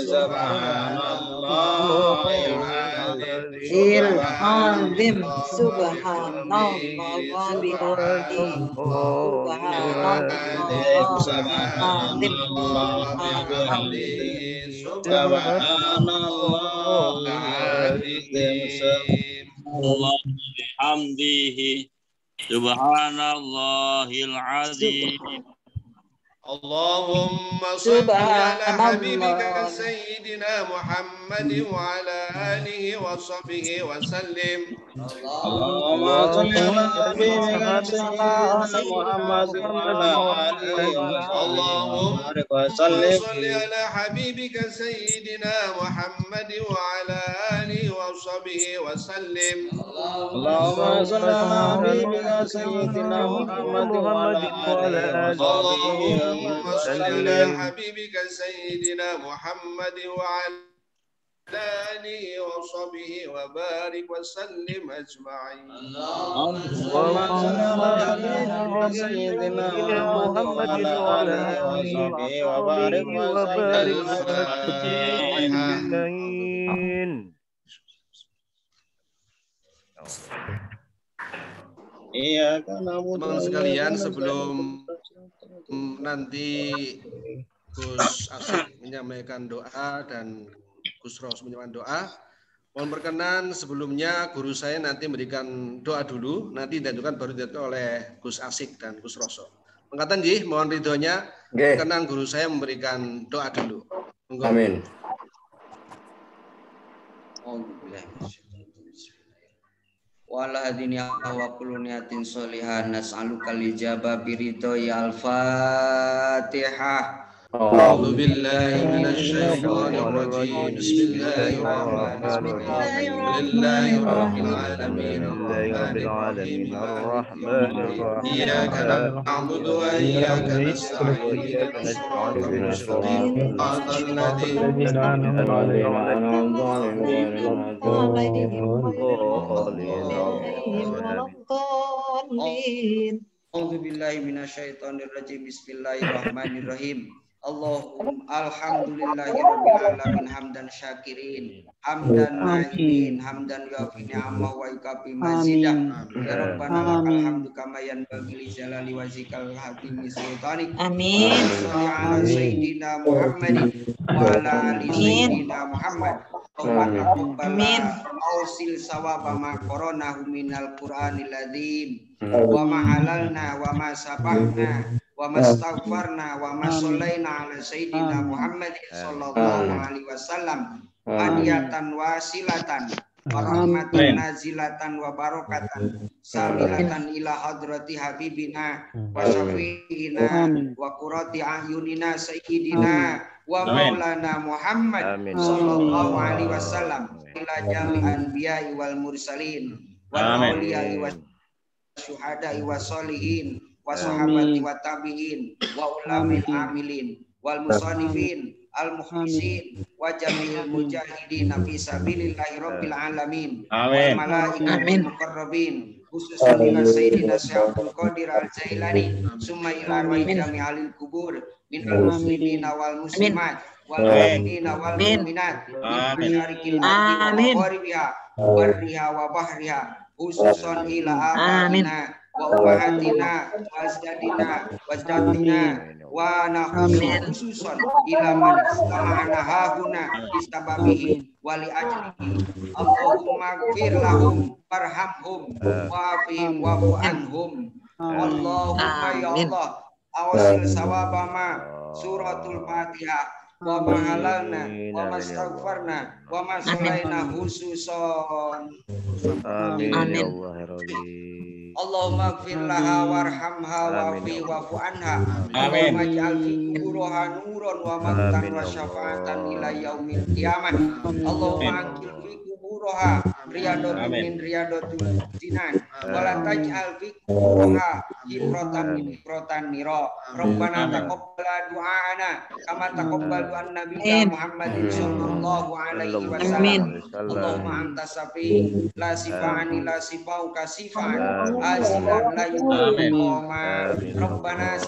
سبحان الله وبحمده. azim subhanallah wa bihamdihi subhanallahil azim. اللهم صل على حبيبك سيدنا محمد وعلى آله وصحبه وسلم. اللهم صل على حبيبك سيدنا محمد وعلى آله وصحبه صل على حبيبك سيدنا محمد وعلى آله وصحبه وسلم. اللهم صل على حبيبك سيدنا محمد وعلى آله وصحبه اللهم صل على حبيبك سيدنا محمد وعلى آله وصحبه وبارك وسلم أجمعين. اللهم صل على حبيبك سيدنا محمد وعلى آله وصحبه وبارك وسلم أجمعين. Teman sekalian, sebelum nanti Gus Asik menyampaikan doa dan Gus Ros menyampaikan doa, mohon berkenan sebelumnya guru saya nanti memberikan doa dulu, nanti dilanjutkan baru dilanjutkan oleh Gus Asik dan Gus Roso. Mengatakan jih, mohon ridhonya, berkenan guru saya memberikan doa dulu. Amin. Wala hadini wa kullu niyatin sholihan nas'aluka al-ijabah biridhoi al-Fatihah. A'udzu billahi minasy syaithanir rajim. Bismillahirrahmanirrahim. Alhamdulillahirabbil alamin. Arrahmanirrahim. Iyyaka na'budu wa iyyaka nasta'in. A'udzu billahi minasyaitonir rajim. Bismillahirrahmanirrahim. Allahumma alhamdulillahirabbil alamin hamdan syakirin hamdan na'imin hamdan yuafi ni'amah wa yukafi mazidah ya rabbana lakal hamdu kama yanbaghi li jalali wajhikal hakimi sultanik. Amin. Sholli ala sayyidina Muhammadin wa ala ali sayyidina Muhammad. Amin. Ausil sawaba ma qoronahu minal qur'anil adzim wa ma halalna wa ma sabahna wa mastaghfarna wa ma shallaina ala sayyidina Muhammad sallallahu alaihi wasallam hadiyatan wasilatan wa rahmatan nazilatan wa barakatan samilatan ila hadrati habibina wa syafiina wa qurrati ahyunina sayyidina wa maulana Muhammad sallallahu alaihi wasallam ila jami anbiya'i wal mursalin wal awliya'i wa syuhada'i wa sholihin wa sahabati wa tabi'in wa ulamil amilin wal musannifin al mukhlisin wa jami'il mujahidin fi sabilillahi rabbil alamin wal malaikatil muqarrabin khususan ila sayyidina Syaikhul Qadir al-Jailani summa ila arwah jami'il kubur min al-muslimina wal muslimat wal mu'minina wal mu'minat min syarikil ardi wa maghribiha barriha wa bahriha khususan ila abaina wa ummahatina wa ajdadina wa ajdatina wa nahnu khususan ila man istama'ana hahuna istababihi wa li ajlihi. Allahumma gfir lahum warhamhum wa'afihim wa'fu anhum. Allahumma ya Allah awasil sawabama suratul Fatihah wa ma halalna wa ma astaghfarna wa ma sholaina khususan. Amin ya Allah ya Rabbi. Allahumma gfir laha warhamha wa'fi wa'fu anha. Allahumma ij'al fi quburiha nuran wa maqtan wa syafa'atan ila yaumil qiyamah. Allahumma anqil fi quburiha riyadun min riyadatul jinan wa la taj'al fi quburiha hifratan min hifratan nira. Rabbana taqabbal du'ana kama taqabbal du'an nabiyina Muhammadin sallallahu alaihi wasallam. Allahumma anta safi la sifa'ani la sifa'u kasifan asilan la yuqama. Rabbana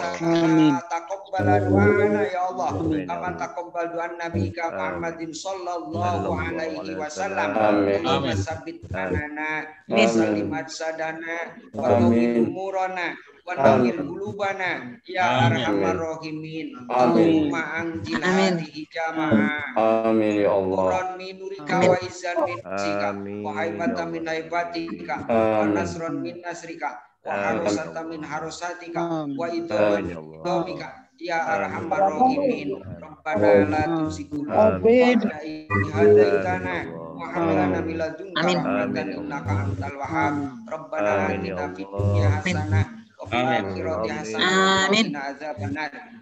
taqabbal du'ana ya Allah kama taqabbal du'an nabiyika Muhammadin sallallahu alaihi wasallam. Allahumma sabit anana Bisalimat sadana Warohi umurana Wanawir qulubana ya arhamar rahimin. Allahumma anjil hadhihi jamaah. Amin ya Allah. Quran min nurika wa izan min sika wa haibatan min haibatika wa nasran min nasrika wa harusatan min harusatika wa idaman min idamika ya arhamar rahimin. Rabbana la tuzigh qulubana idh hadaitana wa hab lana min ladunka rahmatan innaka antal wahhab. Rabbana atina fid dunya hasanah Amin.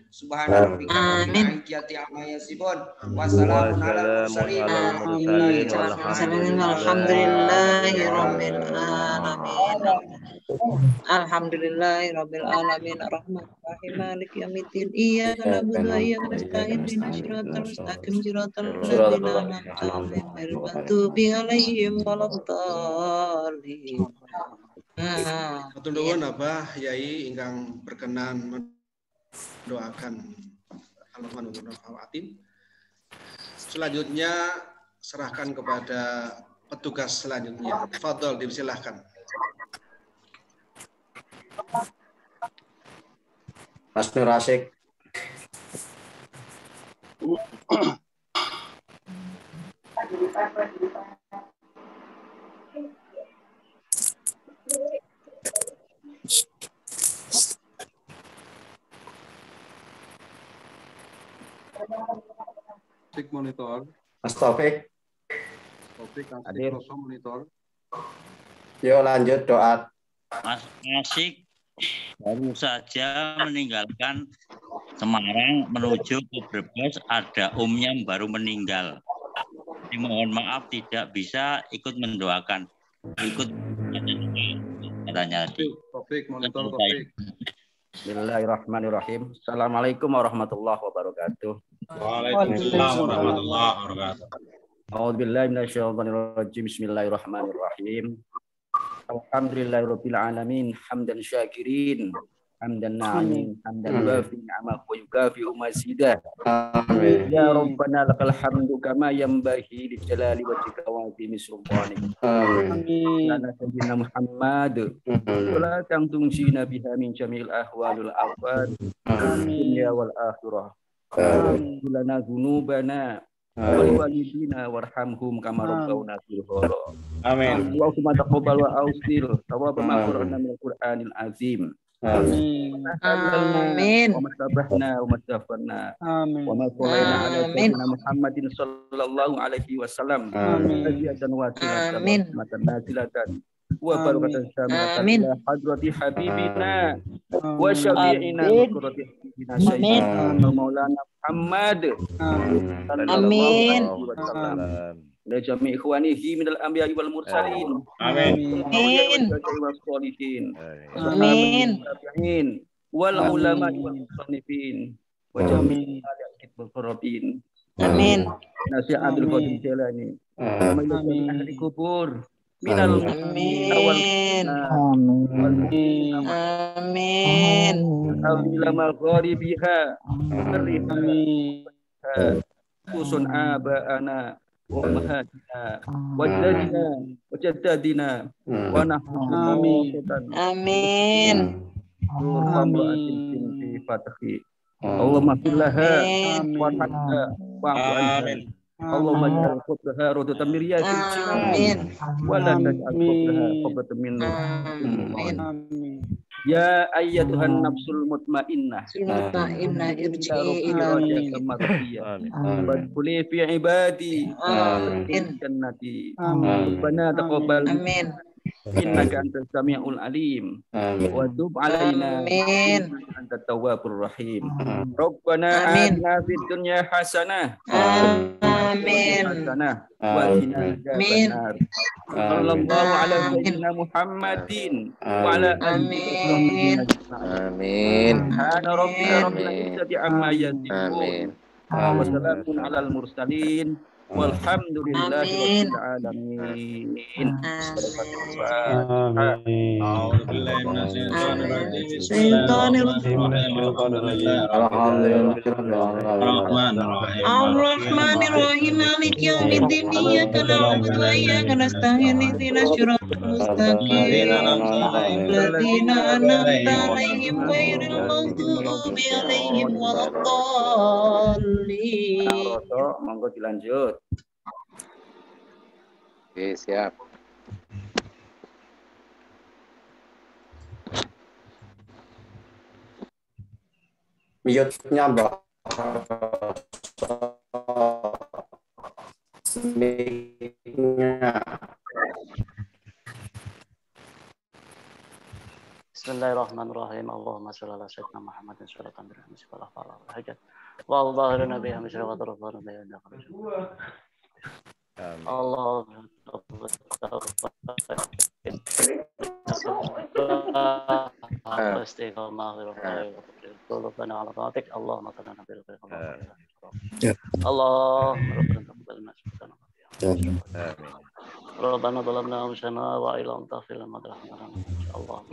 Subhana rabbika rabbil izzati amma yasifun wa salamun alal mursalin alhamdulillahi rabbil alamin. Alhamdulillahi rabbil alamin arrahmanir rahim maliki yaumiddin iyyaka na'budu wa iyyaka nasta'in ihdinas siratal mustaqim siratal ladzina an'amta 'alaihim ghairil maghdubi 'alaihim waladdallin. Matur nuwun Abah Yai ingkang berkenan mendoakan Al-Manurul Khawatim. Selanjutnya serahkan kepada petugas selanjutnya. Fadhol, disilahkan. Mas Nur Asyik. Cek monitor. Mas Taufik. Taufik Hadir. kosong monitor. Yuk lanjut doa. Mas Asyik baru saja meninggalkan Semarang menuju ke Brebes, ada omnya baru meninggal. Mohon maaf tidak bisa ikut mendoakan. Ikut katanya. Taufik monitor Taufik. Bismillahirrahmanirrahim. Assalamualaikum warahmatullahi wabarakatuh. Waalaikumsalam warahmatullahi wabarakatuh. A'udzubillahi minasyaitonirrajim. Bismillahirrahmanirrahim. Alhamdulillahirabbil alamin, hamdan syakirin, hamdan na'imin, hamdan wafi ni'amah wa yukafi mazida. Amin. Ya Rabbana lakal hamdu kama yanbaghi li jalali wajhika wa 'azimi sultanik. Amin. Lana sayyidina Muhammad wa la tangtungshina biha min jami'il ahwalil afad. Amin ya wal akhirah. Amin. Lana dzunubana walidina warhamhum kama rabbawna shighara. Amin. Allahumma taqabbal wa awsil thawaba ma qara'na min al-Qur'anil azim. Amin. Amin. Wa mastabahna wa mastaghfarna. Amin. Wa ma qalaina ala sayyidina Muhammadin sallallahu alaihi wasallam. Amin. Aziyatan wa silatan matan nazilatan wa barakatan syamilatan ila hadrati habibina wa syafi'ina wa qurrati habibina sayyidina Maulana Muhammad. Amin. La jami' ikhwanihi minal anbiya'i wal mursalin. Amin. Amin. Amin. Wal ulama wal musannifin wa jami' al-muqarrabin. Amin. Nasihatul Qadir Jalani. Amin. Ahli kubur. Minal amin. Amin. Amin. Alhamdulillah magharibiha. Amin. Kusun aba'ana wa ummahatina wa jaddadina wa nahnu amin. Amin. Allahumma fillaha wa ta'ala wa amin. Allahumma ja'al qutbaha rodatan miryatin amin. Wa la taj'al qutbaha qabatan min amin. Ya ayyatuhan nafsul mutmainnah irji'i ila rabbika wadkhuli fi ibadi amin jannati rabbana taqabbal amin innaka antas samiul alim wa tub alaina amin antat tawwabur rahim rabbana atina fid dunya hasanah amin wa qina adzabannar sallallahu ala sayyidina Muhammadin wa ala alihi amin. Subhana rabbika rabbil izzati amma yasifun wa salamun alal mursalin Walhamdulillahi rabbil alamin. Ar-Rahmanir-Rahim Maliki yaumiddin Iyyaka na'budu wa iyyaka nasta'in ihdinas siratal mustaqim Ladzina an'amta 'alaihim ghairil maghdubi 'alaihim waladdallin. Monggo dilanjut. Oke, siap. Mute-nya, Mbak. Mic-nya. Bismillahirrahmanirrahim. Allahumma shalli ala sayyidina Muhammadin sholatan bi rahmatika wa ala hajat. Wa al-dhahirina biha min syarri ghadabana bi yadika Allah istiqamah qulubana ala taatik Allahumma tanana bil khair Allah Rabbana zalamna anfusana wa illam taghfir lana wa tarhamna insyaallah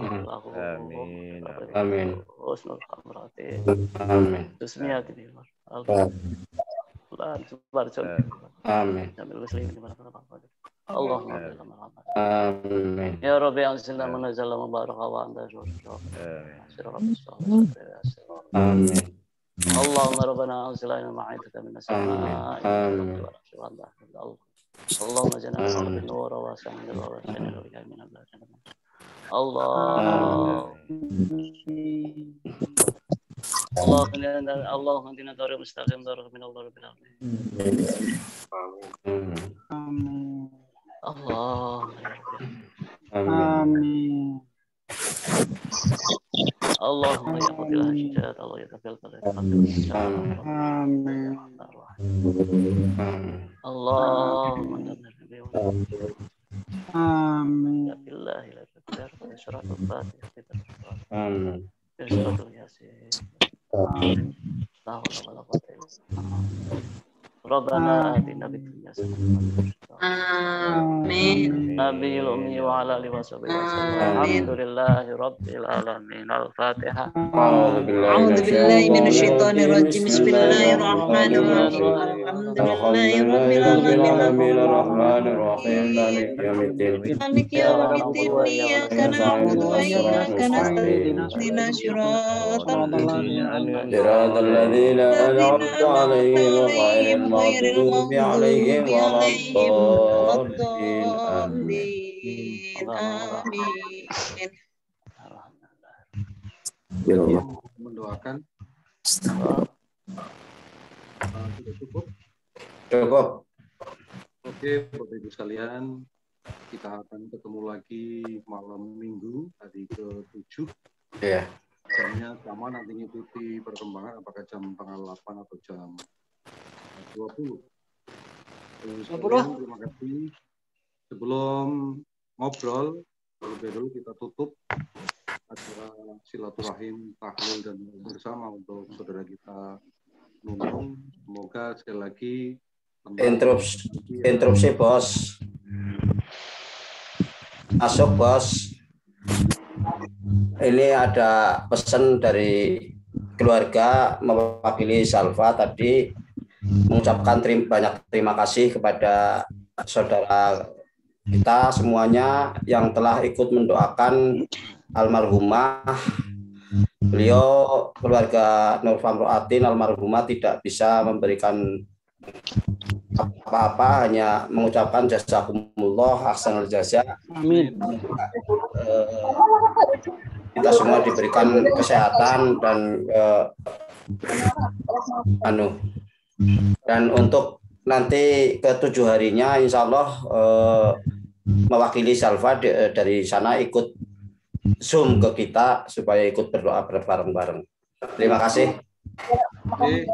Amin. Amin. husnul khatimati Amin. bismillahir Amin. Allahumma Amin. ya rabbi anzilna manazala mubarakah wa anta Amin. Allahumma rabbana anzilna ma'idatan min as-samaa'i Allahumma jannah bin nur wa sami'na wa sami'na wa min Allah Allahumma inna tariq mustaqim darah min Allah rabbil alamin. Amin. Allah. Amin. Allahumma ya qabil hajat Allah ya qabil Amin. Allahumma Amin. ya billahi la taqdir wa syaratul fatihah. Amin. Syaratul yasin. La hawla wala quwwata illa billah. Rabbana atina fid dunya hasanah. Amin. Nabiyil ummi wa ala alihi wa sahbihi wasallam. Alhamdulillahi rabbil alamin. Al-Fatihah. A'udzu billahi minasyaitonir rajim. Bismillahirrahmanirrahim. Alhamdulillahi rabbil alamin. Arrahmanir rahim. Maliki yaumiddin. Maliki yaumiddin Iyyaka na'budu wa iyyaka nasta'in ihdinas siratal Siratal ladzina an'amta 'alaihim ghairil maghdubi 'alaihim waladdallin. Amin. Ya Allah, mendoakan. Sudah cukup? Cukup. Oke, Bapak Ibu sekalian, kita akan ketemu lagi malam Minggu hari ke-7. Iya. Jamnya sama, nanti ngikuti perkembangan apakah jam tanggal 8 atau jam 20. Terima kasih. Sebelum ngobrol, terlebih dahulu kita tutup acara silaturahim, tahlil dan bersama untuk saudara kita Nunung. Semoga sekali lagi interupsi bos. Masuk bos. Ini ada pesan dari keluarga mewakili Salva tadi mengucapkan banyak terima kasih kepada saudara kita semuanya yang telah ikut mendoakan almarhumah. Beliau keluarga Nur Famroatin almarhumah tidak bisa memberikan apa-apa, hanya mengucapkan jazakumullah ahsanul jaza. Amin. Kita semua diberikan kesehatan dan untuk nanti ke-7 harinya insya Allah mewakili Salva dari sana ikut Zoom ke kita supaya ikut berdoa bareng-bareng. Terima kasih. Oke,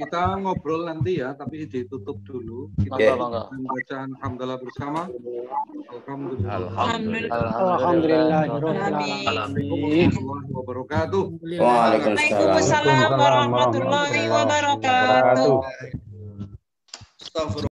kita ngobrol nanti ya, tapi ditutup dulu. Kita bacaan hamdalah bersama. Wabarakatuh. Waalaikumsalam warahmatullahi wabarakatuh.